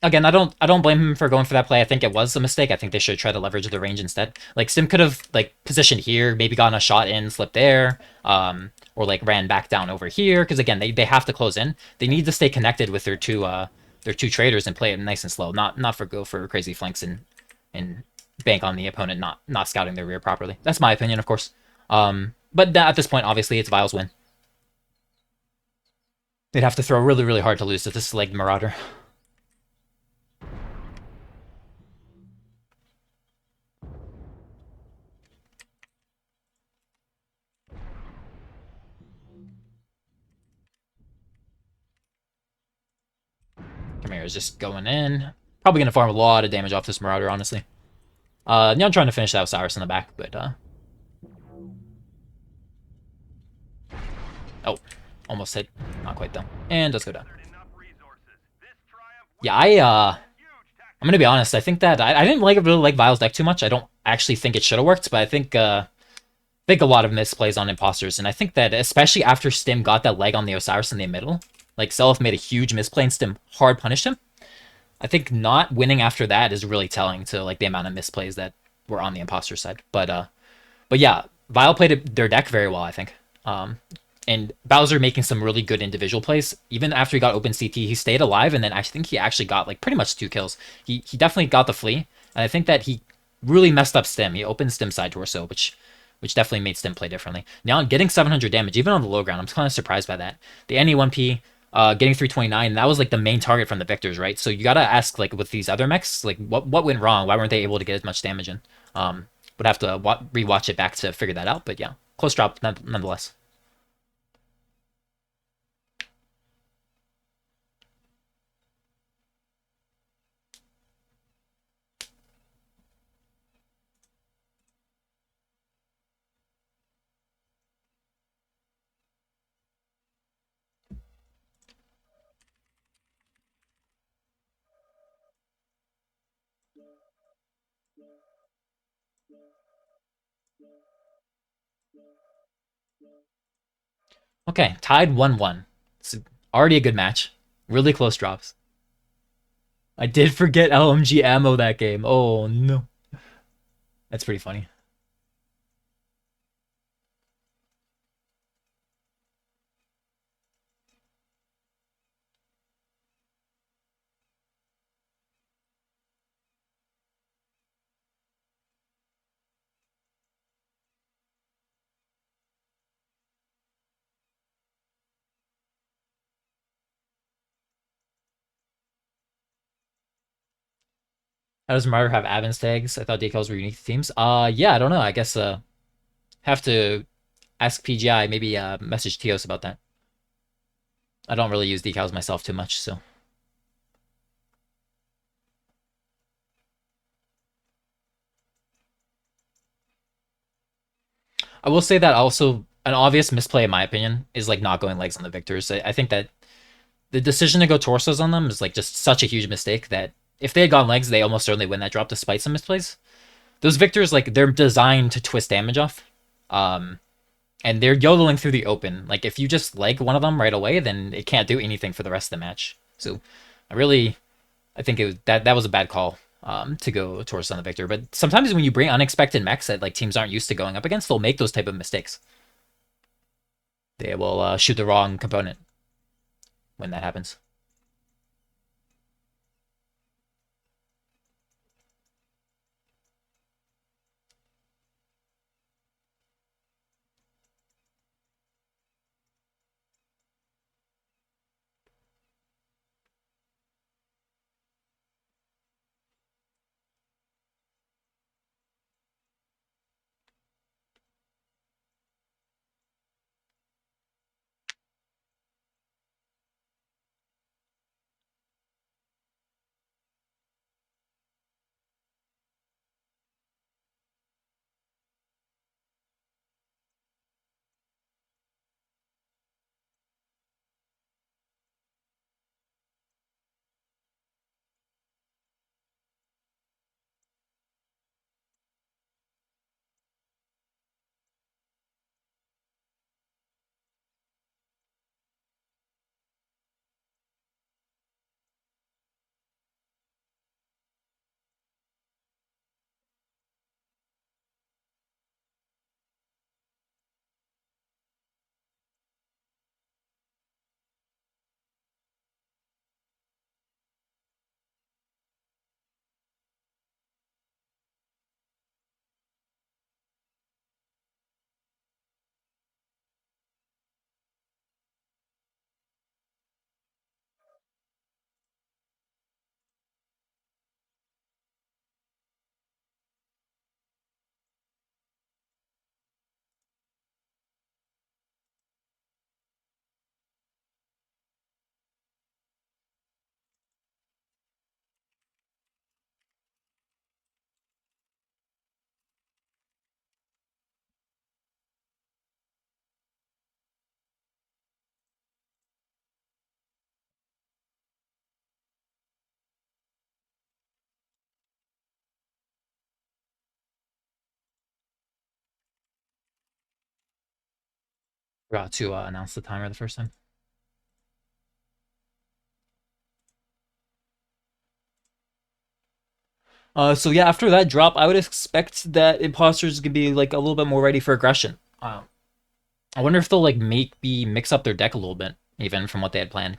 Again, I don't blame him for going for that play. I think it was a mistake. I think they should try to leverage the range instead. Like Stim could have like positioned here, maybe gotten a shot in, slipped there, or like ran back down over here. Because again, they have to close in. They need to stay connected with their two traders and play it nice and slow. Not go for crazy flanks and bank on the opponent not scouting their rear properly. That's my opinion, of course. But at this point, obviously, it's Vile's win. They'd have to throw really, really hard to lose to this legged Marauder. Chimera's just going in. Probably going to farm a lot of damage off this Marauder, honestly. Now I'm trying to finish that Osiris in the back, but... Oh, almost hit. Not quite, though. And does go down. Yeah, I'm gonna be honest. I think that I didn't really like Vile's deck too much. I don't actually think it should have worked, but I think a lot of misplays on Imposters, and I think that especially after Stim got that leg on the Osiris in the middle, like Self made a huge misplay and Stim hard punished him. I think not winning after that is really telling to like the amount of misplays that were on the Imposter side. But yeah, Vile played their deck very well, I think. And Bowser making some really good individual plays. Even after he got open CT, he stayed alive, and then I think he actually got like pretty much 2 kills. He definitely got the flea, and I think that he really messed up Stim. He opened Stim side torso, which definitely made Stim play differently. Now getting 700 damage, even on the low ground, I'm kind of surprised by that. The NE1P getting 329, that was like the main target from the Victors, right? So you gotta ask like with these other mechs, like what went wrong? Why weren't they able to get as much damage in? Would have to rewatch it back to figure that out, but yeah, close drop nonetheless. Okay, tied 1-1. It's already a good match. Really close drops. I did forget LMG ammo that game. Oh no. That's pretty funny. How does Martyr have Avens tags? I thought decals were unique to teams. Yeah, I don't know. I guess have to ask PGI, maybe message Tios about that. I don't really use decals myself too much, so. I will say that also an obvious misplay, in my opinion, is like not going legs on the victors. I think that the decision to go torsos on them is like just such a huge mistake that if they had gone legs, they almost certainly win that drop despite some misplays. Those victors, like, they're designed to twist damage off. And they're yodeling through the open. Like, if you just leg one of them right away, then it can't do anything for the rest of the match. So, I think that was a bad call to go towards on the victor. But sometimes when you bring unexpected mechs that like teams aren't used to going up against, they'll make those type of mistakes. They will shoot the wrong component when that happens. Forgot to announce the timer the first time. So yeah, after that drop, I would expect that imposters could be like a little bit more ready for aggression. I wonder if they'll like maybe mix up their deck a little bit, even from what they had planned.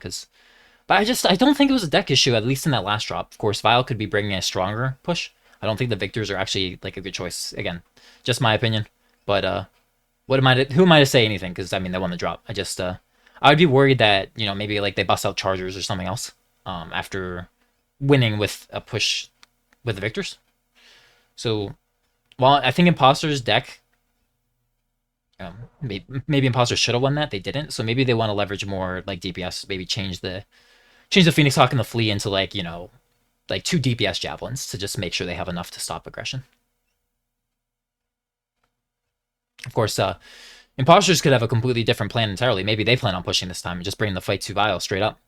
But I don't think it was a deck issue, at least in that last drop. Of course, Vile could be bringing a stronger push. I don't think the victors are actually like a good choice. Again, just my opinion. But who am I to say anything? Because I mean, they won the drop. I would be worried that maybe like they bust out Chargers or something else after winning with a push with the victors. So while I think Imposter's deck, maybe Imposters should have won that, they didn't. So maybe they want to leverage more like DPS, maybe change the Phoenix Hawk and the Flea into like like 2 DPS javelins to just make sure they have enough to stop aggression. Of course, Imposters could have a completely different plan entirely. Maybe they plan on pushing this time and just bringing the fight to Vile straight up.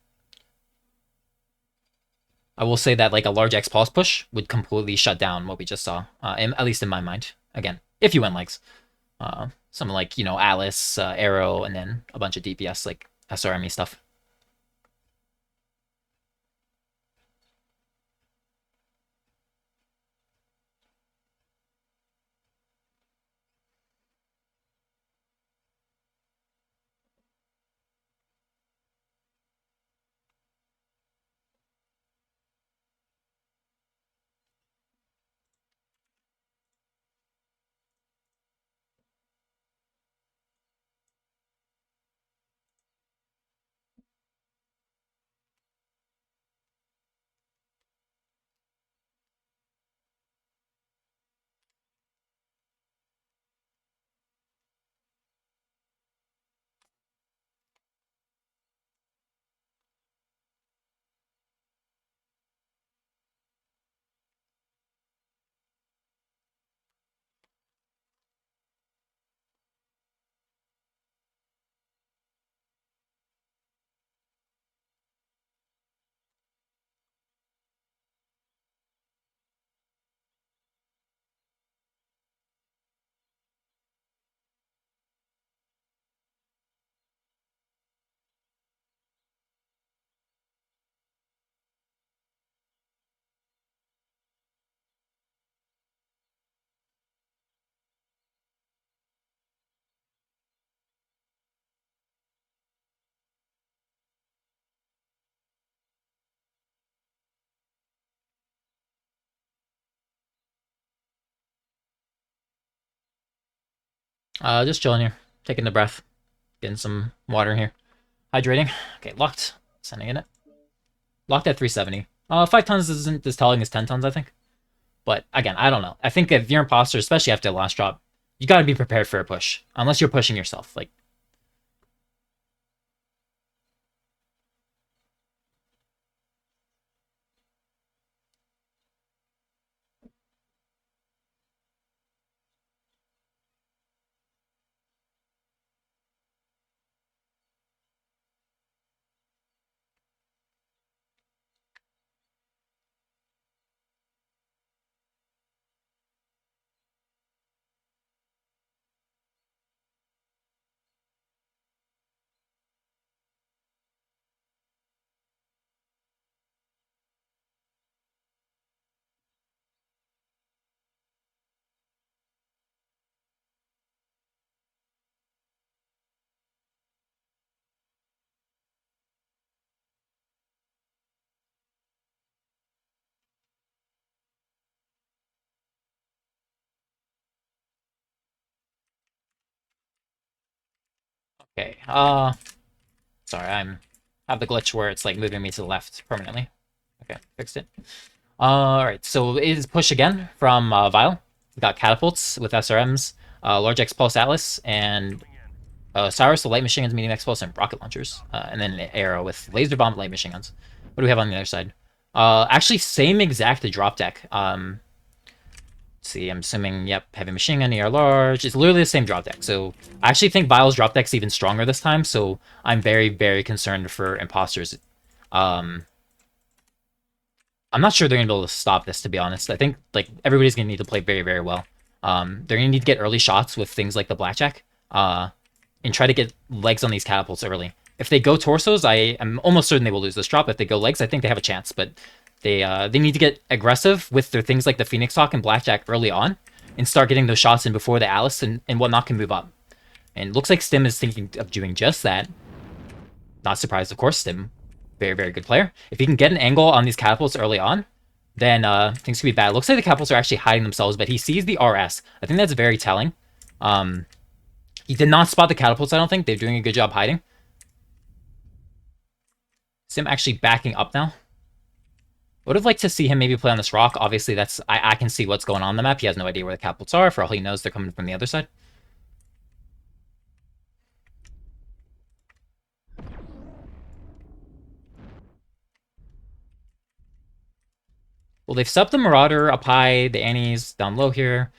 I will say that like a large X-Pulse push would completely shut down what we just saw, at least in my mind. Again, if you win legs. Something like, you know, Alice, Arrow, and then a bunch of DPS like SRME stuff. Just chilling here, taking the breath, getting some water in here, hydrating. Okay, locked. Sending in it. Locked at 370. 5 tons isn't as telling as 10 tons, I think. But again, I don't know. I think if you're imposter, especially after the last drop, you got to be prepared for a push, unless you're pushing yourself. Like, okay. Sorry, have the glitch where it's like moving me to the left permanently. Okay, fixed it. Alright, so it is push again from Vile. We got catapults with SRMs, large X Pulse Atlas, and Cyrus, the light machine guns, medium X Pulse, and rocket launchers. And then an Arrow with laser bomb light machine guns. What do we have on the other side? Actually, same exact drop deck. Let's see, I'm assuming, yep, heavy machine gun, ER large. It's literally the same drop deck. So I actually think Vile's drop deck's even stronger this time. So I'm very, very concerned for imposters. I'm not sure they're gonna be able to stop this, to be honest. I think like everybody's gonna need to play very, very well. They're gonna need to get early shots with things like the blackjack, and try to get legs on these catapults early. If they go torsos, I am almost certain they will lose this drop. If they go legs, I think they have a chance, but they need to get aggressive with their things like the Phoenix Hawk and blackjack early on, and start getting those shots in before the Alice and whatnot can move up. And it looks like Stim is thinking of doing just that. Not surprised, of course. Stim, very, very good player. If he can get an angle on these catapults early on, then things could be bad. Looks like the catapults are actually hiding themselves, but he sees the RS. I think that's very telling. He did not spot the catapults, I don't think. They're doing a good job hiding. Sim actually backing up now. Would have liked to see him maybe play on this rock. Obviously, that's I can see what's going on the map. He has no idea where the catapults are. For all he knows, they're coming from the other side. Well, they've subbed the Marauder up high, the Annie's down low here.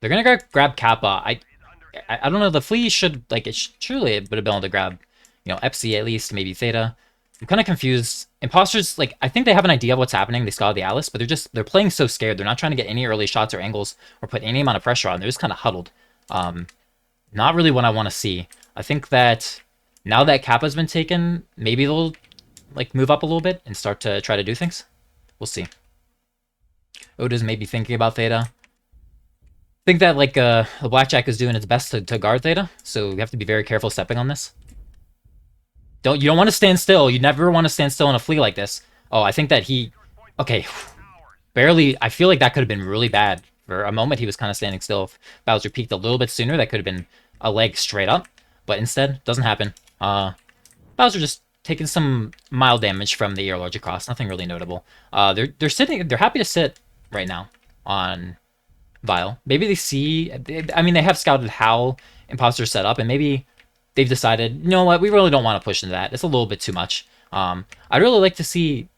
They're gonna grab Kappa. I don't know. The Flea should like it. Truly, it would have been able to grab, you know, Epsi at least, maybe Theta. I'm kind of confused. Imposters, like, I think they have an idea of what's happening. They scouted the Alice, but they're playing so scared. They're not trying to get any early shots or angles or put any amount of pressure on. They're just kind of huddled. Not really what I want to see. I think that now that Kappa's been taken, maybe they'll, like, move up a little bit and start to try to do things. We'll see. Oda's maybe thinking about Theta. I think that, like, the Blackjack is doing its best to guard Theta, so you have to be very careful stepping on this. You don't want to stand still. You never want to stand still in a flea like this. Oh, I think that he... Okay. Barely... I feel like that could have been really bad. For a moment, he was kind of standing still. If Bowser peeked a little bit sooner, that could have been a leg straight up. But instead, doesn't happen. Bowser just taking some mild damage from the air large across. Nothing really notable. They're sitting... They're happy to sit right now on Vile. Maybe they see... I mean, they have scouted how Imposters set up, and maybe... They've decided, you know what, we really don't want to push into that. It's a little bit too much. I'd really like to see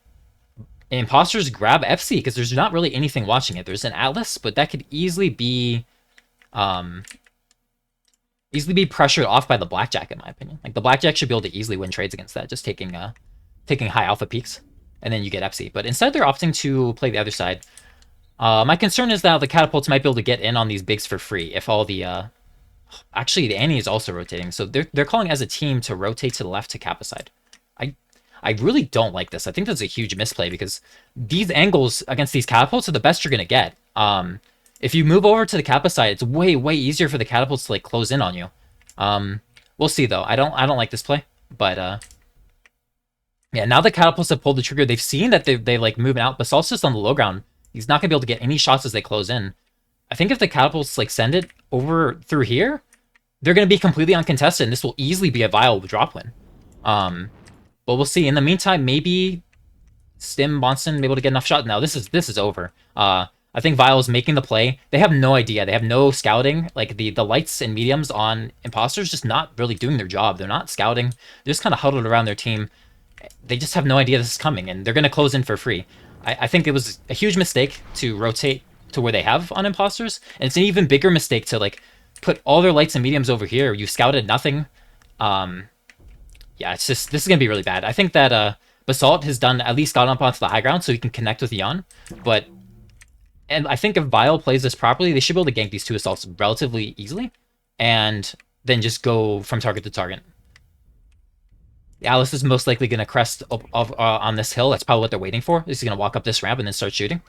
Imposters grab FC, because there's not really anything watching it. There's an Atlas, but that could easily be pressured off by the Blackjack, in my opinion. Like, the Blackjack should be able to easily win trades against that, just taking high alpha peaks, and then you get FC. But instead, they're opting to play the other side. My concern is that the Catapults might be able to get in on these bigs for free if all the... Actually, the Annie is also rotating, so they're calling as a team to rotate to the left to Kappa side. I really don't like this. I think that's a huge misplay, because these angles against these Catapults are the best you're going to get. If you move over to the Kappa side, it's way, way easier for the Catapults to, like, close in on you. We'll see, though. I don't like this play, but yeah, now the Catapults have pulled the trigger. They've seen that they like moving out. Basalt's just on the low ground. He's not going to be able to get any shots as they close in. I think if the Catapults, like, send it over through here, they're going to be completely uncontested, and this will easily be a Vile drop win. But we'll see. In the meantime, maybe Stim Bonson be able to get enough shots. Now, this is over. I think Vile is making the play. They have no idea. They have no scouting. Like, the lights and mediums on Imposters just not really doing their job. They're not scouting. They're just kind of huddled around their team. They just have no idea this is coming, and they're going to close in for free. I think it was a huge mistake to rotate to where they have on Imposters, and it's an even bigger mistake to, like, put all their lights and mediums over here. You scouted nothing. Yeah, it's just, this is gonna be really bad. I think that Basalt has at least gotten up onto the high ground so he can connect with Yon, and I think if Vile plays this properly, they should be able to gank these two assaults relatively easily, and then just go from target to target. Alice is most likely gonna crest up on this hill. That's probably what they're waiting for. He's gonna walk up this ramp and then start shooting.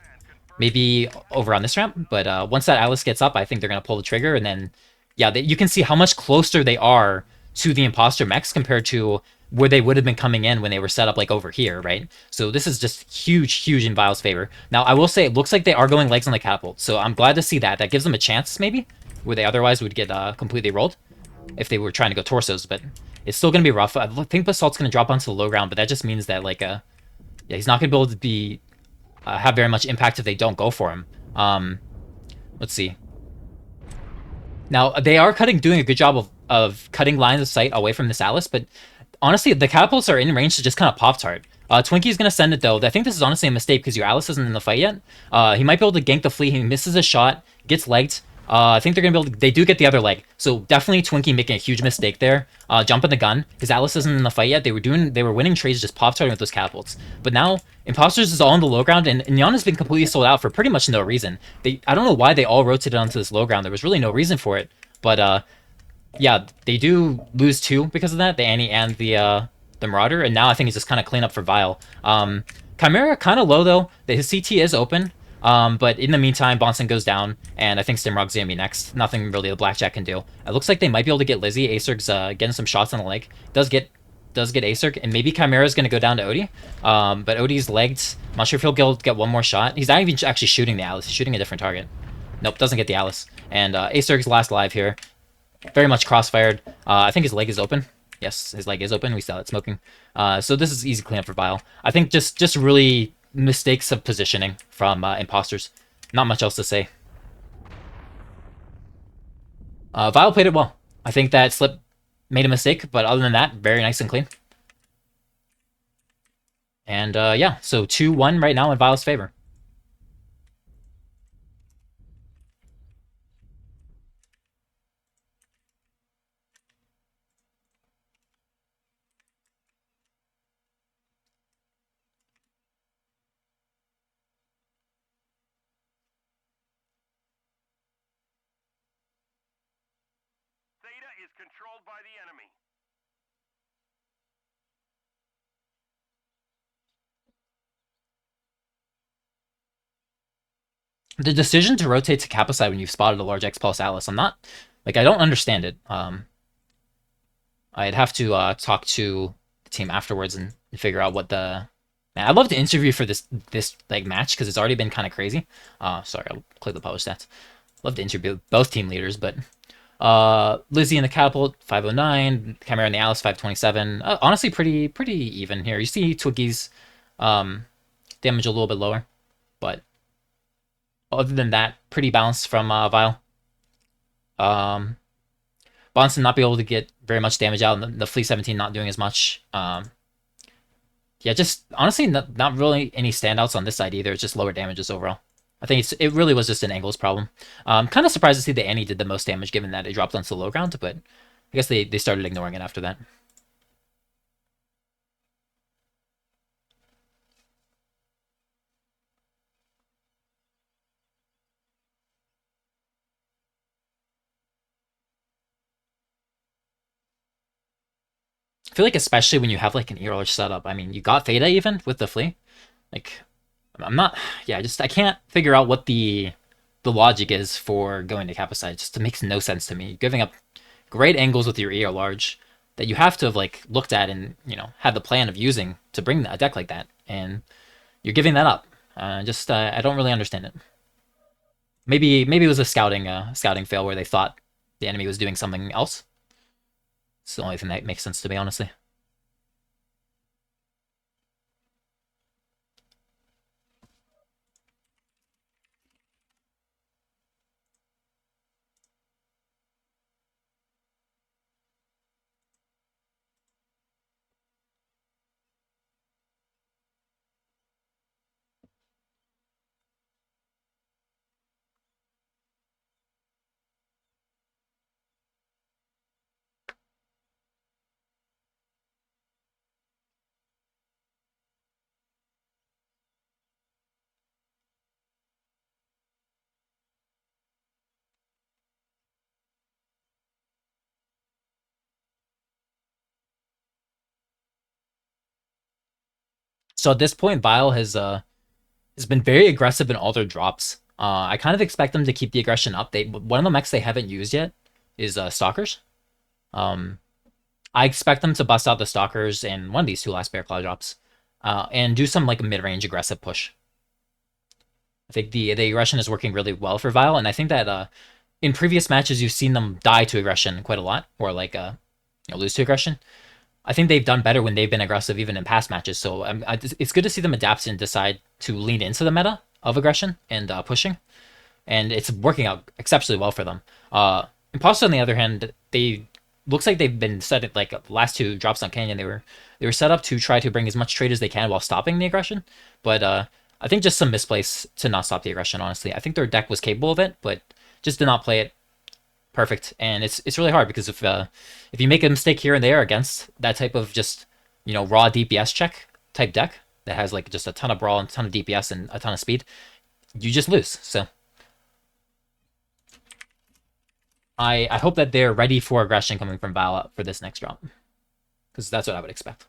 Maybe over on this ramp, but once that Alice gets up, I think they're going to pull the trigger, and then, yeah, you can see how much closer they are to the Imposter mechs compared to where they would have been coming in when they were set up, like, over here, right? So this is just huge in Vile's favor. Now, I will say, it looks like they are going legs on the Catapult, so I'm glad to see that. That gives them a chance, maybe, where they otherwise would get completely rolled if they were trying to go torsos, but it's still going to be rough. I think Basalt's going to drop onto the low ground, but that just means that, like, yeah, he's not going to be able to be... have very much impact if they don't go for him. Let's see. Now, they are doing a good job of cutting lines of sight away from this Alice, but honestly, the Catapults are in range to just kind of pop-tart. Twinkie's going to send it, though. I think this is honestly a mistake because your Alice isn't in the fight yet. He might be able to gank the flea. He misses a shot, gets legged. I think they're going to be able to... They do get the other leg. So definitely Twinkie making a huge mistake there. Jumping the gun. His Alice isn't in the fight yet. They were winning trades just pop-tarting with those Catapults. But now, Imposters is all on the low ground, and Nyan has been completely sold out for pretty much no reason. I don't know why they all rotated onto this low ground. There was really no reason for it. But, yeah, they do lose two because of that. The Annie and the Marauder. And now I think it's just kind of clean up for Vile. Chimera kind of low, though. His CT is open. But in the meantime, Bonson goes down, and I think Stimrog's gonna be next. Nothing really the Blackjack can do. It looks like they might be able to get Lizzie. Acerg's getting some shots on the leg. Does get Acerg, and maybe Chimera's gonna go down to Odie. But Odie's legged. I'm not sure if he'll get one more shot. He's not even actually shooting the Alice. He's shooting a different target. Nope, doesn't get the Alice. And Acerg's last live here. Very much crossfired. I think his leg is open. Yes, his leg is open. We saw it smoking. So this is easy cleanup for Vile. I think just really... mistakes of positioning from Imposters. Not much else to say. Vile played it well. I think that Slip made a mistake, but other than that, very nice and clean. And yeah, so 2-1 right now in Vile's favor. is controlled by the enemy. The decision to rotate to Kappa side when you've spotted a large X Pulse Atlas, I'm not, like, I don't understand it. I'd have to talk to the team afterwards and figure out what the. Man, I'd love to interview for this like match because it's already been kind of crazy. Sorry, I'll click the publish stats. Love to interview both team leaders, but Lizzie in the Catapult 509, Chimera in the Alice 527. Honestly, pretty even here. You see Twiggy's damage a little bit lower, but other than that, pretty balanced from Vile. Bonson not be able to get very much damage out, and the Flea 17 not doing as much. Yeah, just honestly not really any standouts on this side either. It's just lower damages overall. I think it really was just an angles problem. Kind of surprised to see that Annie did the most damage given that it dropped onto the low ground, but I guess they started ignoring it after that. I feel like especially when you have like an ear setup. I mean, you got Theta even with the Flea. Like, I'm not. Yeah, I can't figure out what the logic is for going to Kappa side. Just it makes no sense to me. You're giving up great angles with your ER large that you have to have like looked at and had the plan of using to bring a deck like that, and you're giving that up. I don't really understand it. Maybe it was a scouting fail where they thought the enemy was doing something else. It's the only thing that makes sense to me, honestly. So at this point, Vile has been very aggressive in all their drops. I kind of expect them to keep the aggression up. One of the mechs they haven't used yet is Stalkers. I expect them to bust out the Stalkers in one of these two last Bear Claw drops, and do some like mid-range aggressive push. I think the aggression is working really well for Vile, and I think that in previous matches you've seen them die to aggression quite a lot, or like lose to aggression. I think they've done better when they've been aggressive even in past matches. So it's good to see them adapt and decide to lean into the meta of aggression and pushing, and it's working out exceptionally well for them. Imposter on the other hand, they looks like they've been set at like the last two drops on Canyon. They were set up to try to bring as much trade as they can while stopping the aggression, but I think just some misplace to not stop the aggression. Honestly, I think their deck was capable of it, but just did not play it perfect, and it's really hard because if you make a mistake here and there against that type of just raw DPS check type deck that has like just a ton of brawl and a ton of DPS and a ton of speed, you just lose. So I hope that they're ready for aggression coming from Vala for this next drop, because that's what I would expect.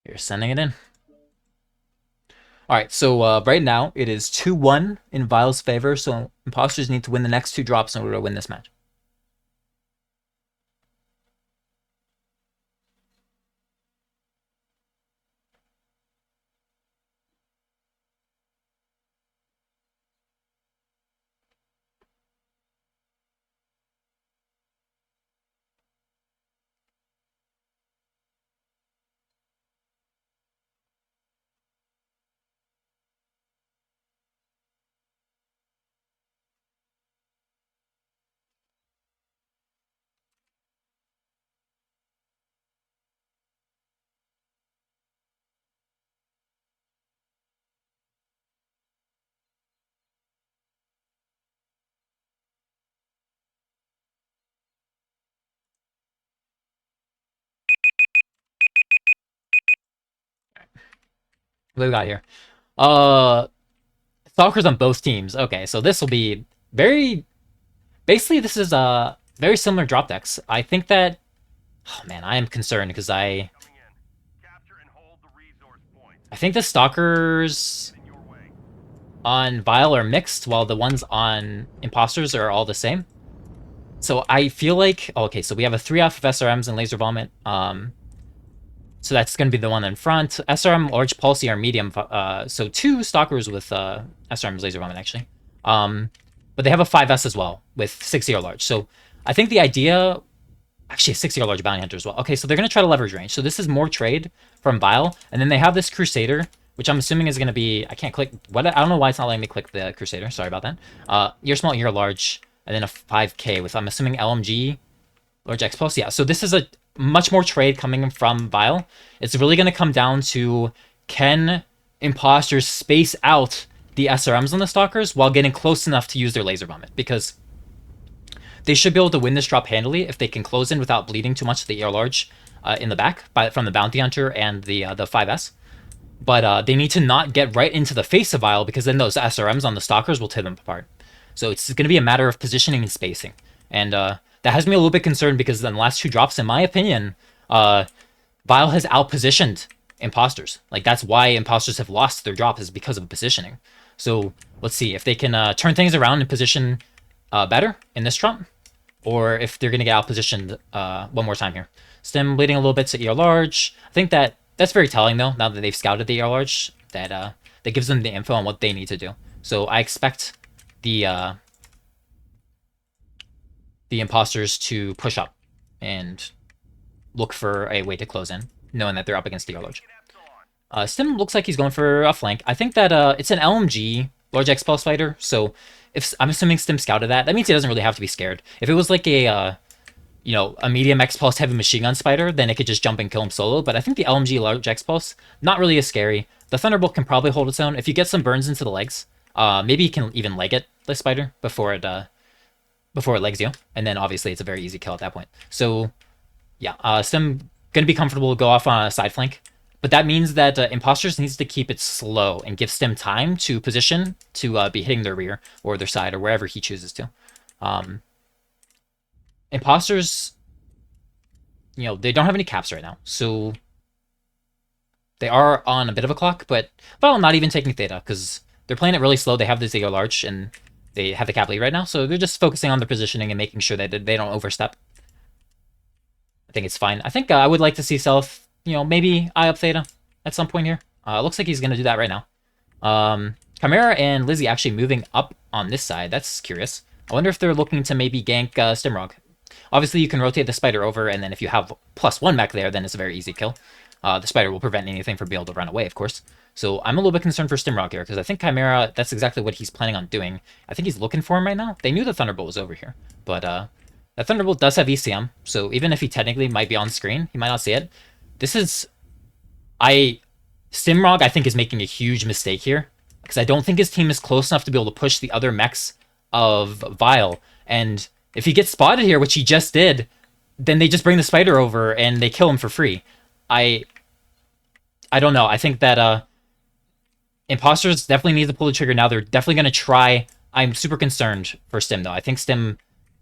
You're sending it in. All right, so right now it is 2-1 in Vile's favor, so Imposters need to win the next 2 drops in order to win this match. What do we got here? Stalkers on both teams. Okay, so this will be very... Basically, this is very similar drop decks. I think that... Oh man, I am concerned because I think the Stalkers on Vile are mixed, while the ones on Imposters are all the same. So I feel like... Okay, so we have a 3 off of SRMs and Laser Vomit. So that's going to be the one in front. SRM, Large Pulse, are medium. So 2 Stalkers with SRM's Laser Vomit, actually. But they have a 5S as well, with 6 ER Large. So I think the idea... Actually, a 6 ER Large Bounty Hunter as well. Okay, so they're going to try to leverage range. So this is more trade from Vile. And then they have this Crusader, which I'm assuming is going to be... I can't click... What? I don't know why it's not letting me click the Crusader. Sorry about that. Ear Small, Ear Large, and then a 5K with, I'm assuming, LMG, Large X Pulse. Yeah, so this is a much more trade coming from Vile. It's really going to come down to, can Imposters space out the SRMs on the Stalkers while getting close enough to use their Laser Vomit? Because they should be able to win this drop handily if they can close in without bleeding too much to the ER Large in the back from the Bounty Hunter and the 5S. But they need to not get right into the face of Vile, because then those SRMs on the Stalkers will tear them apart. So it's going to be a matter of positioning and spacing. And that has me a little bit concerned, because in the last 2 drops, in my opinion, Vile has outpositioned Imposters. Like, that's why Imposters have lost their drop, is because of positioning. So let's see if they can turn things around and position better in this drop, or if they're going to get outpositioned one more time here. Stim bleeding a little bit to ER Large. I think that's very telling, though, now that they've scouted the ER Large, that that gives them the info on what they need to do. So I expect the Imposters to push up and look for a way to close in, knowing that they're up against the ER Large. Stim looks like he's going for a flank. I think that it's an LMG Large X Pulse fighter, so if I'm assuming Stim scouted that, that means he doesn't really have to be scared. If it was like a a medium X Pulse heavy machine gun spider, then it could just jump and kill him solo. But I think the LMG Large X Pulse, not really as scary. The Thunderbolt can probably hold its own. If you get some burns into the legs, maybe you can even leg it, the spider, before it legs you. And then obviously it's a very easy kill at that point. So yeah, Stim gonna be comfortable to go off on a side flank. But that means that Imposters needs to keep it slow and give Stim time to position to be hitting their rear or their side or wherever he chooses to. Imposters, they don't have any caps right now, so they are on a bit of a clock, but well, not even taking Theta, because they're playing it really slow. They have the Zego Large, and they have the cap lead right now, so they're just focusing on their positioning and making sure that they don't overstep. I think it's fine. I think I would like to see Self, maybe eye up Theta at some point here. Looks like he's going to do that right now. Chimera and Lizzie actually moving up on this side. That's curious. I wonder if they're looking to maybe gank Stimrog. Obviously, you can rotate the spider over, and then if you have +1 mech there, then it's a very easy kill. The spider will prevent anything from being able to run away, of course. So I'm a little bit concerned for Stimrog here, because I think Chimera, that's exactly what he's planning on doing. I think he's looking for him right now. They knew the Thunderbolt was over here, but that Thunderbolt does have ECM, so even if he technically might be on screen, he might not see it. Stimrog, I think, is making a huge mistake here, because I don't think his team is close enough to be able to push the other mechs of Vile, and if he gets spotted here, which he just did, then they just bring the spider over and they kill him for free. I don't know. I think that Imposters definitely need to pull the trigger now. They're definitely going to try. I'm super concerned for Stim, though. I think Stim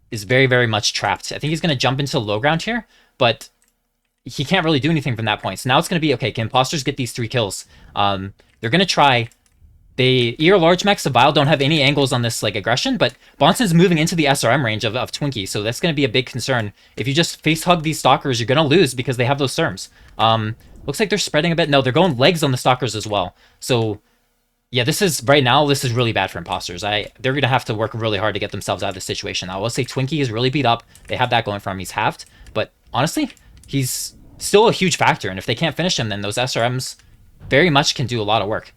is very, very much trapped. I think he's going to jump into low ground here, but he can't really do anything from that point. So now it's going to be, okay, can Imposters get these 3 kills? They're going to try. They either large mechs of Vile don't have any angles on this like aggression, but Bonson's moving into the SRM range of Twinkie, so that's going to be a big concern. If you just face hug these stalkers, you're going to lose because they have those SERMs. Looks like they're spreading a bit. No, they're going legs on the stalkers as well. So yeah, this is right now. This is really bad for Imposters. They're going to have to work really hard to get themselves out of this situation. I will say Twinkie is really beat up. They have that going for him. He's halved, but honestly, he's still a huge factor. And if they can't finish him, then those SRMs very much can do a lot of work.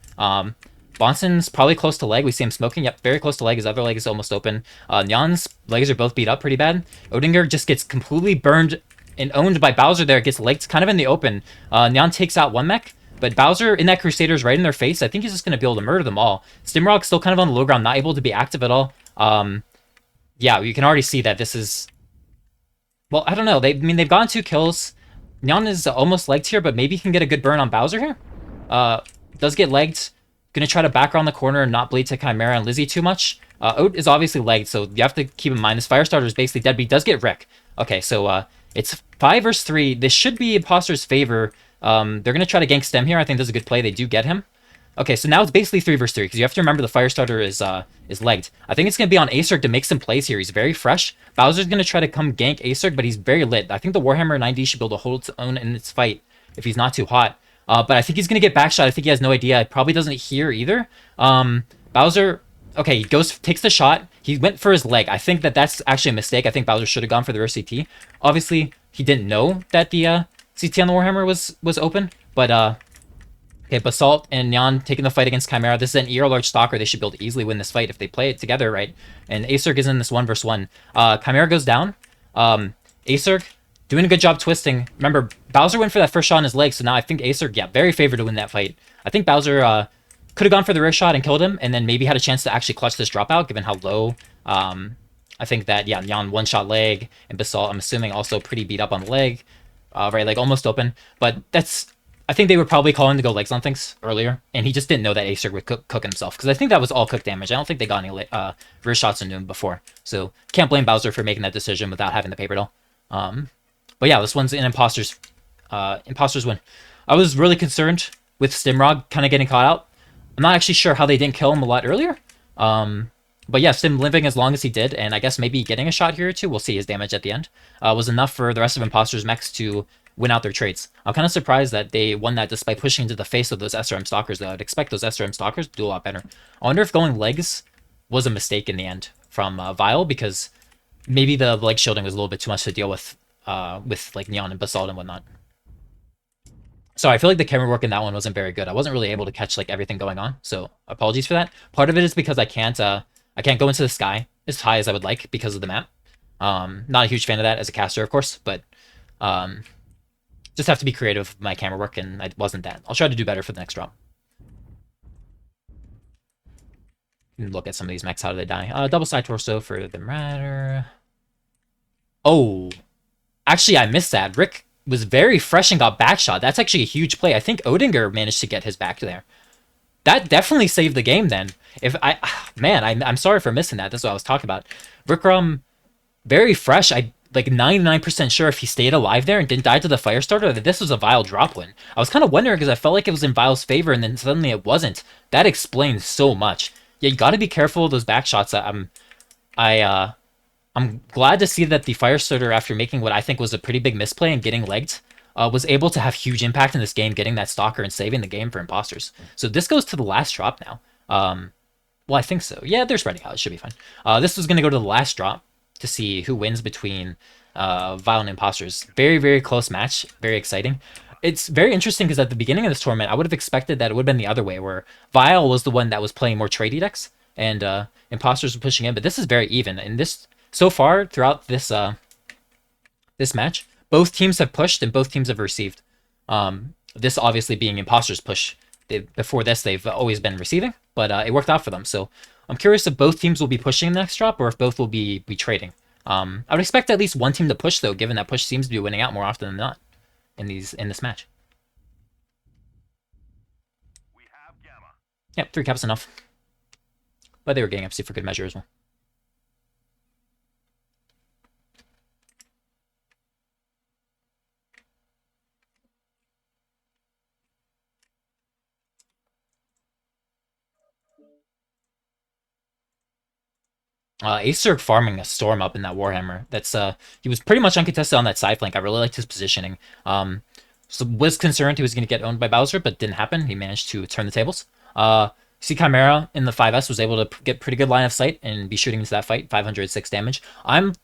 Bonson's probably close to leg. We see him smoking. Yep, very close to leg. His other leg is almost open. Nyan's legs are both beat up pretty bad. Odinger just gets completely burned and owned by Bowser there. Gets legged kind of in the open. Nyan takes out one mech, but Bowser in that Crusader's right in their face. I think he's just going to be able to murder them all. Stimrock's still kind of on the low ground, not able to be active at all. Yeah, you can already see that this is... Well, I don't know. They've gotten 2 kills. Nyan is almost legged here, but maybe he can get a good burn on Bowser here. Does get legged. Gonna try to back around the corner and not bleed to Chimera and Lizzie too much. Oat is obviously legged, so you have to keep in mind this Firestarter is basically dead, but he does get Rick. Okay, so it's 5 versus 3. This should be Imposter's favor. They're gonna try to gank Stem here. I think this is a good play. They do get him. Okay, so now it's basically 3 versus 3 because you have to remember the Firestarter is legged. I think it's gonna be on Acerg to make some plays here. He's very fresh. Bowser's gonna try to come gank Acerg, but he's very lit. I think the Warhammer 9D should be able to hold its own in its fight if he's not too hot. But I think he's going to get backshot. I think he has no idea. He probably doesn't hear either. Bowser, okay, he takes the shot. He went for his leg. I think that's actually a mistake. I think Bowser should have gone for the rear CT. Obviously, he didn't know that the CT on the Warhammer was open. But, okay, Basalt and Nyan taking the fight against Chimera. This is an ER large stalker. They should be able to easily win this fight if they play it together, right? And Acerg is in this 1 versus 1. Chimera goes down. Acerg... doing a good job twisting. Remember, Bowser went for that first shot on his leg, so now I think Acer, yeah, very favored to win that fight. I think Bowser could have gone for the rear shot and killed him, and then maybe had a chance to actually clutch this dropout, given how low. I think that, yeah, Nyan one-shot leg, and Basalt, I'm assuming, also pretty beat up on the leg. Right, like, almost open. But that's... I think they were probably calling to go legs on things earlier, and he just didn't know that Acer would cook himself, because I think that was all cook damage. I don't think they got any rear shots into him before. So, can't blame Bowser for making that decision without having the paper doll. But yeah, this one's an Imposters win. I was really concerned with Stimrog kind of getting caught out. I'm not actually sure how they didn't kill him a lot earlier. But yeah, Stim living as long as he did, and I guess maybe getting a shot here or two, we'll see his damage at the end, was enough for the rest of Imposters mechs to win out their trades. I'm kind of surprised that they won that despite pushing into the face of those SRM Stalkers, though. I'd expect those SRM Stalkers to do a lot better. I wonder if going legs was a mistake in the end from Vile, because maybe the leg shielding was a little bit too much to deal with like Nyan and Basalt and whatnot. Sorry, I feel like the camera work in that one wasn't very good. I wasn't really able to catch like everything going on, so apologies for that. Part of it is because I can't go into the sky as high as I would like because of the map. Not a huge fan of that as a caster, of course, but just have to be creative with my camera work, and I wasn't that. I'll try to do better for the next drop. Look at some of these mechs. How do they die? Double side torso for the Marauder. Oh. Actually, I missed that. Rick was very fresh and got backshot. That's actually a huge play. I think Odinger managed to get his back there. That definitely saved the game then. I'm sorry for missing that. That's what I was talking about. Rick very fresh. I like 99% sure if he stayed alive there and didn't die to the Firestarter, that this was a Vile drop win. I was kind of wondering because I felt like it was in Vile's favor, and then suddenly it wasn't. That explains so much. Yeah, you got to be careful of those backshots. I'm glad to see that the Firestarter, after making what I think was a pretty big misplay and getting legged, was able to have huge impact in this game, getting that Stalker and saving the game for Imposters. So this goes to the last drop now. Well, I think so. Yeah, they're spreading out. It should be fine. This was going to go to the last drop to see who wins between Vile and Imposters. Very, very close match. Very exciting. It's very interesting because at the beginning of this tournament, I would have expected that it would have been the other way, where Vile was the one that was playing more trade decks and Imposters were pushing in. But this is very even. And this... So far, throughout this this match, both teams have pushed and both teams have received. This obviously being Imposters' push. Before this, they've always been receiving, but it worked out for them. So I'm curious if both teams will be pushing the next drop or if both will be trading. I would expect at least one team to push, though, given that push seems to be winning out more often than not in this match. Yep, 3 caps enough. But they were getting FC for good measure as well. Acer farming a storm up in that Warhammer. That's he was pretty much uncontested on that side flank. I really liked his positioning. So was concerned he was going to get owned by Bowser, but didn't happen. He managed to turn the tables. See Chimera in the 5S was able to get pretty good line of sight and be shooting into that fight. 506 damage. I'm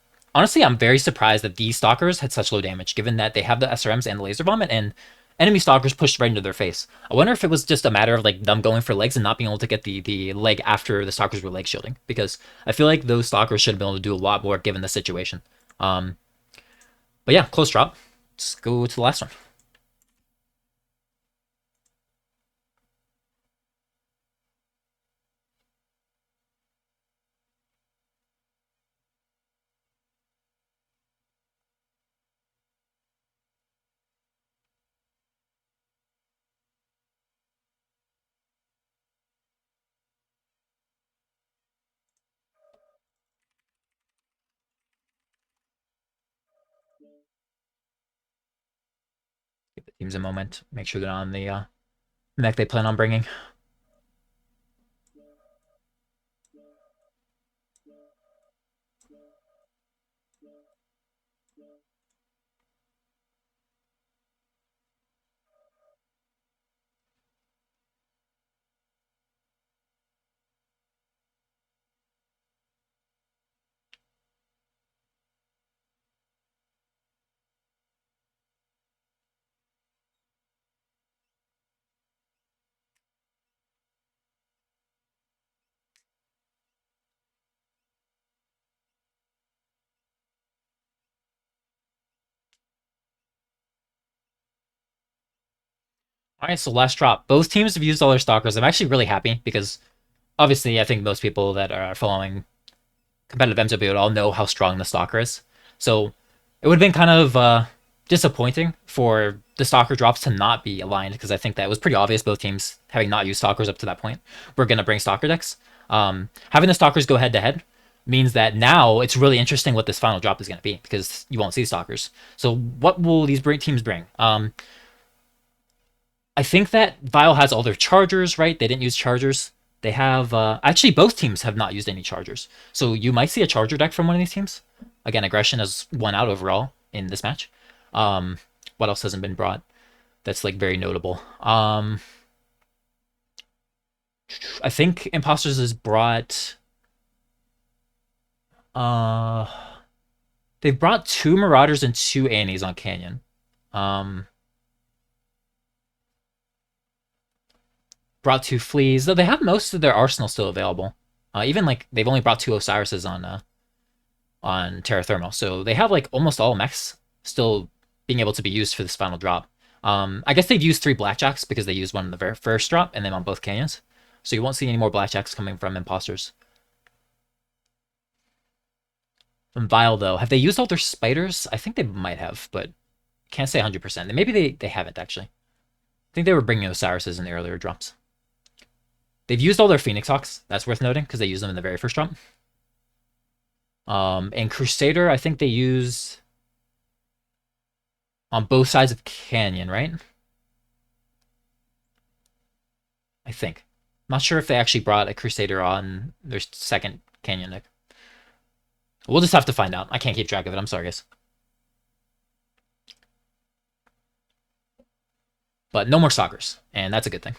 very surprised that these stalkers had such low damage, given that they have the SRMs and the laser vomit, and enemy stalkers pushed right into their face. I wonder if it was just a matter of like them going for legs and not being able to get the leg after the stalkers were leg shielding, because I feel like those stalkers should have been able to do a lot more given the situation. But yeah, close drop. Let's go to the last one. Give the teams a moment. Make sure they're on the mech they plan on bringing. All right, so last drop. Both teams have used all their stalkers. I'm actually really happy because obviously I think most people that are following competitive MW all know how strong the stalker is. So it would have been kind of disappointing for the stalker drops to not be aligned, because I think that was pretty obvious. Both teams, having not used stalkers up to that point, were going to bring stalker decks. Having the stalkers go head to head means that now it's really interesting what this final drop is going to be, because you won't see stalkers. So what will these teams bring? I think that Vile has all their chargers, right? They didn't use chargers. They have actually both teams have not used any chargers, so you might see a charger deck from one of these teams. Again, aggression has won out overall in this match. What else hasn't been brought? That's like very notable. I think Imposters has brought. Uh, they've brought 2 Marauders and 2 Annies on Canyon. Brought 2 Fleas, though they have most of their arsenal still available. Even like they've only brought 2 Osiris's on Terra Thermal, so they have like almost all mechs still being able to be used for this final drop. I guess they've used 3 Blackjacks because they used one in the very first drop and then on both canyons. So you won't see any more Blackjacks coming from Imposters. From Vile, though, have they used all their spiders? I think they might have, but can't say 100%. Maybe they haven't, actually. I think they were bringing Osiris's in the earlier drops. They've used all their Phoenix Hawks. That's worth noting, because they used them in the very first drop. And Crusader, I think they use on both sides of Canyon, right? I think. I'm not sure if they actually brought a Crusader on their second Canyon deck. We'll just have to find out. I can't keep track of it. I'm sorry, guys. But no more stalkers, and that's a good thing.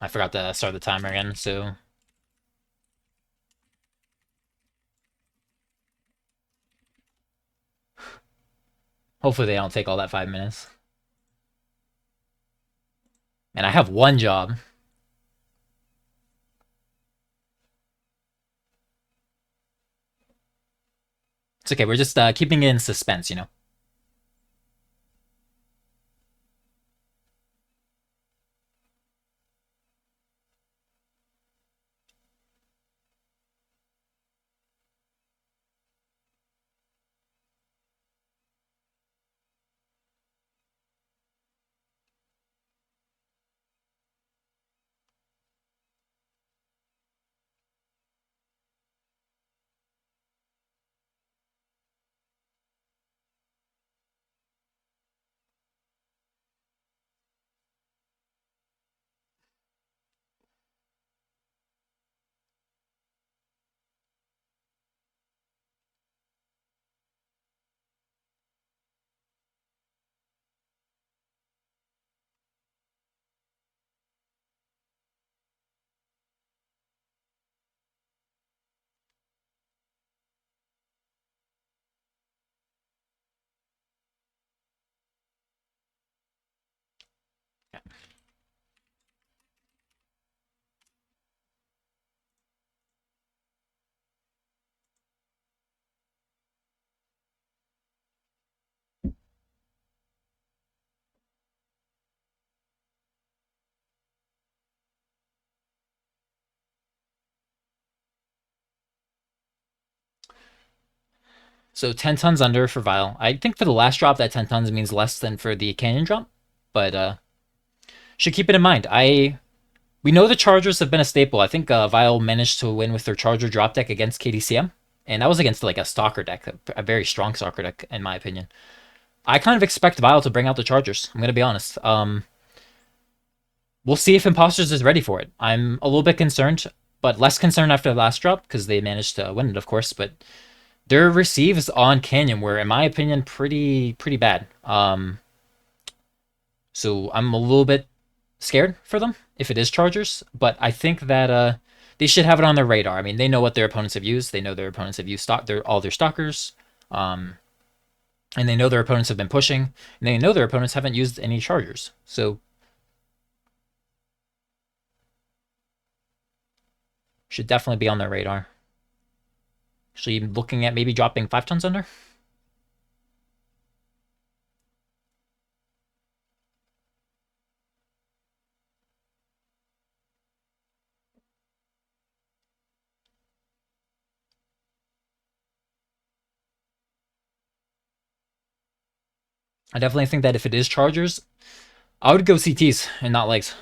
I forgot to start the timer again, so hopefully they don't take all that 5 minutes. And I have one job. It's okay, we're just keeping it in suspense, you know? So 10 tons under for Vile. I think for the last drop, that 10 tons means less than for the Canyon drop, but should keep it in mind. We know the Chargers have been a staple. I think Vile managed to win with their Charger drop deck against KDCM, and that was against like a Stalker deck, a very strong Stalker deck in my opinion. I kind of expect Vile to bring out the Chargers. I'm gonna be honest. We'll see if Imposters is ready for it. I'm a little bit concerned, but less concerned after the last drop because they managed to win it, of course. But their receives on Canyon were, in my opinion, pretty bad. So I'm a little bit scared for them if it is Chargers, but I think that they should have it on their radar. I mean, they know what their opponents have used. They know their opponents have used all their stalkers, and they know their opponents have been pushing, and they know their opponents haven't used any Chargers. So should definitely be on their radar. Actually, looking at maybe dropping 5 tons under. I definitely think that if it is Chargers, I would go CTs and not legs.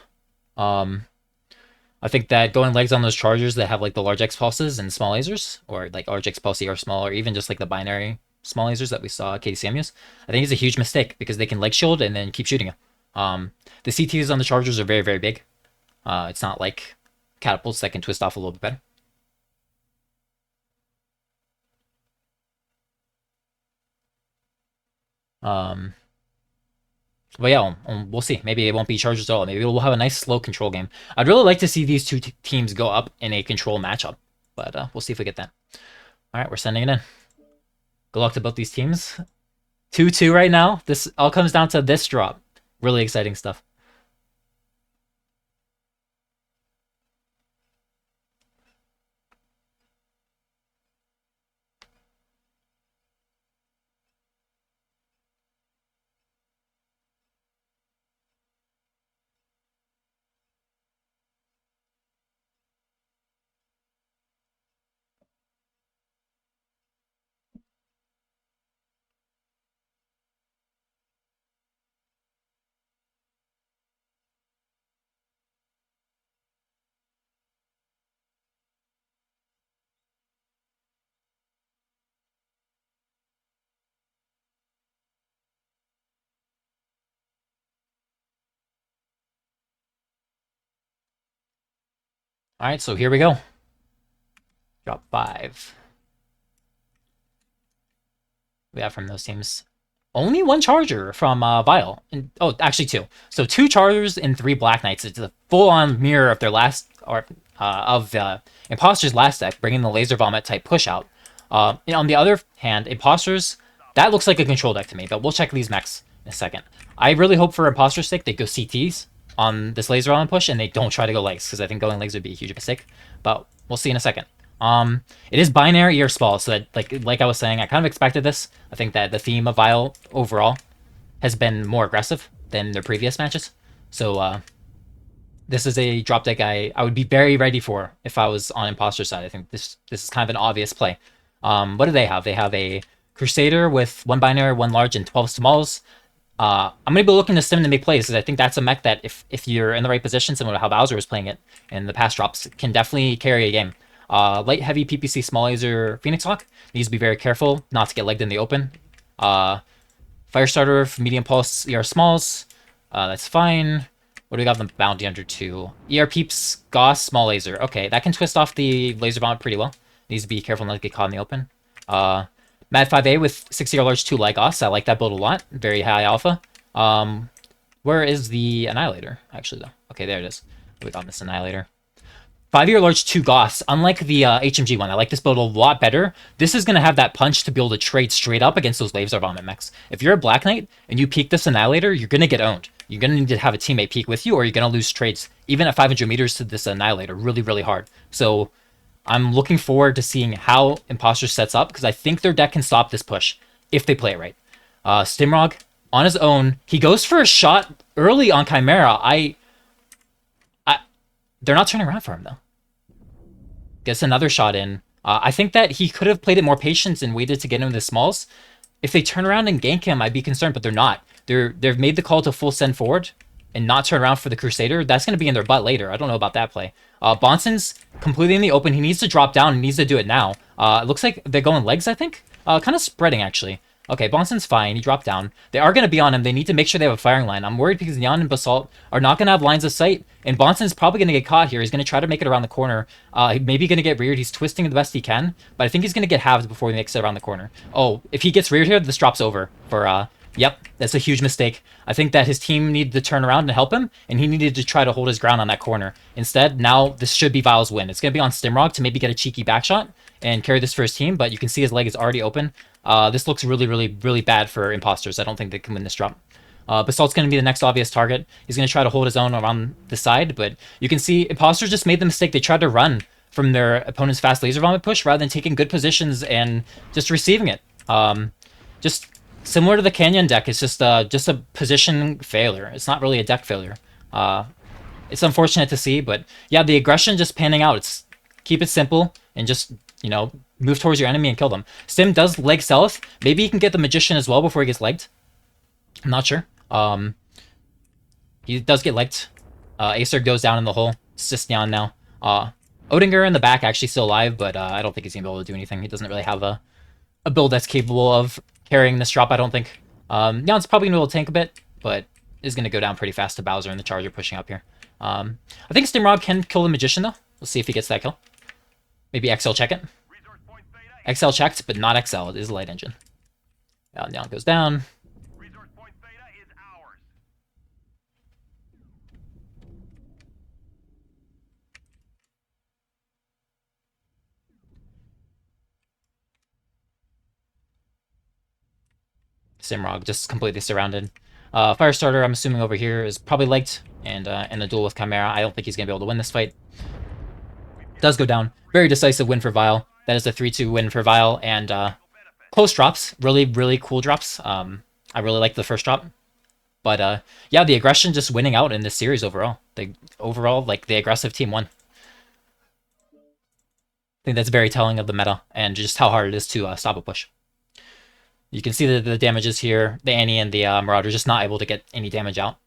I think that going legs on those Chargers that have like the large X pulses and small lasers, or like large X pulse or small, or even just like the binary small lasers that we saw KDCM use, I think it's a huge mistake because they can leg shield and then keep shooting you. The CTs on the Chargers are very big. It's not like catapults that can twist off a little bit better. But yeah, we'll see. Maybe it won't be Chargers at all. Maybe we'll have a nice slow control game. I'd really like to see these two teams go up in a control matchup, but we'll see if we get that. All right, we're sending it in. Good luck to both these teams. 2-2 right now. This all comes down to this drop. Really exciting stuff. All right, so here we go. Drop 5. We have from those teams. Only one Charger from Vile. And, oh, actually 2. So 2 Chargers and 3 Black Knights. It's a full-on mirror of their last, or of Imposters' last deck, bringing the Laser Vomit type push out. And on the other hand, Imposters, that looks like a control deck to me, but we'll check these mechs in a second. I really hope for Imposter's sake they go CTs on this Laser Vomit push, and they don't try to go legs, because I think going legs would be a huge mistake. But we'll see in a second. It is binary or small, so that like I was saying, I kind of expected this. I think that the theme of Vile overall has been more aggressive than their previous matches. So this is a drop deck I would be very ready for if I was on Imposter side. I think this is kind of an obvious play. What do they have? They have a Crusader with 1 binary, 1 large, and 12 smalls. I'm going to be looking to stim to make plays, because I think that's a mech that if you're in the right position, similar to how Bowser was playing it in the past drops, can definitely carry a game. Light heavy PPC small laser Phoenix Hawk needs to be very careful not to get legged in the open. Firestarter medium pulse ER smalls, that's fine. What do we got them bounty under 2? ER peeps Gauss small laser. Okay, that can twist off the laser bomb pretty well. Needs to be careful not to get caught in the open. Mad 5A with 60 large 2 light Gauss. I like that build a lot. Very high alpha. Where is the Annihilator actually though? Okay, there it is. We got this Annihilator. 5-year large 2 Goths. Unlike the HMG one, I like this build a lot better. This is going to have that punch to be able to trade straight up against those Laser Vomit mechs. If you're a Black Knight and you peek this Annihilator, you're going to get owned. You're going to need to have a teammate peek with you, or you're going to lose trades, even at 500 meters to this Annihilator, really hard. So I'm looking forward to seeing how Imposter sets up, because I think their deck can stop this push if they play it right. Stimrog, on his own, he goes for a shot early on Chimera. They're not turning around for him, though. Gets another shot in. I think that he could have played it more patient and waited to get him the smalls. If they turn around and gank him, I'd be concerned, but they're not. They've made the call to full send forward and not turn around for the Crusader. That's going to be in their butt later. I don't know about that play. Bonson's completely in the open. He needs to drop down. He needs to do it now. It looks like they're going legs, I think. Kind of spreading, actually. Okay, Bonson's fine. He dropped down. They are going to be on him. They need to make sure they have a firing line. I'm worried because Neon and Basalt are not going to have lines of sight. And Bonson's probably going to get caught here. He's going to try to make it around the corner. Maybe going to get reared. He's twisting the best he can. But I think he's going to get halved before he makes it around the corner. Oh, if he gets reared here, this drop's over for... Yep, that's a huge mistake. I think that his team needed to turn around and help him, and he needed to try to hold his ground on that corner. Instead, now this should be Vile's win. It's going to be on Stimrog to maybe get a cheeky back shot and carry this for his team, but you can see his leg is already open. This looks really, really, really bad for Imposters. I don't think they can win this drop. Basalt's going to be the next obvious target. He's going to try to hold his own around the side, but you can see Imposters just made the mistake. They tried to run from their opponent's fast laser vomit push rather than taking good positions and just receiving it. Just similar to the Canyon deck, it's just a position failure. It's not really a deck failure. It's unfortunate to see, but yeah, the aggression just panning out. It's keep it simple and just, you know, move towards your enemy and kill them. Stim does leg south. Maybe he can get the Magician as well before he gets legged. I'm not sure. He does get legged. Acer goes down in the hole. It's just Neon now. Odinger in the back actually still alive, but I don't think he's going to be able to do anything. He doesn't really have a build that's capable of carrying this drop, I don't think. Neon's probably going to be able to tank a bit, but is going to go down pretty fast to Bowser and the Charger pushing up here. I think Stimrog can kill the Magician, though. We'll see if he gets that kill. Maybe XL check it. XL checked, but not XL. It is a light engine. Neon goes down. Simrog just completely surrounded. Firestarter, I'm assuming over here, is probably legged, and in the duel with Chimera, I don't think he's going to be able to win this fight. Does go down. Very decisive win for Vile. That is a 3-2 win for Vile, and close drops. Really, really cool drops. I really like the first drop. But yeah, the aggression just winning out in this series overall. Like, the aggressive team won. I think that's very telling of the meta, and just how hard it is to stop a push. You can see the damages here. The Annie and the Marauder just not able to get any damage out.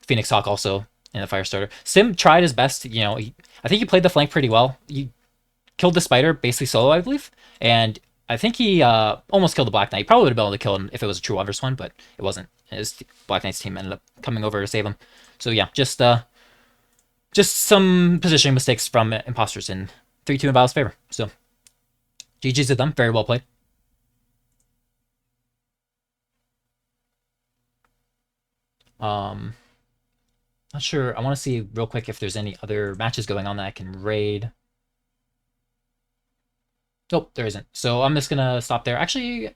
Phoenix Hawk also in the Firestarter. Sim tried his best. You know, I think he played the flank pretty well. He killed the Spider basically solo, I believe. And I think he almost killed the Black Knight. He probably would have been able to kill him if it was a true 1v1, but it wasn't. His Black Knight's team ended up coming over to save him. So yeah, just some positioning mistakes from Imposters in 3-2 in Vile's favor. So GG's to them. Very well played. Not sure. I want to see real quick if there's any other matches going on that I can raid. Nope, there isn't. So I'm just gonna stop there. Actually,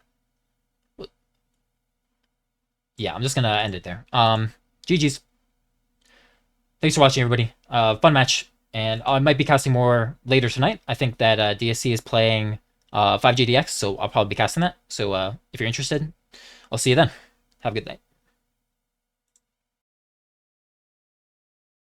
yeah, I'm just gonna end it there. GG's. Thanks for watching, everybody. Fun match, and I might be casting more later tonight. I think that DSC is playing 5GDX, so I'll probably be casting that. So if you're interested, I'll see you then. Have a good night.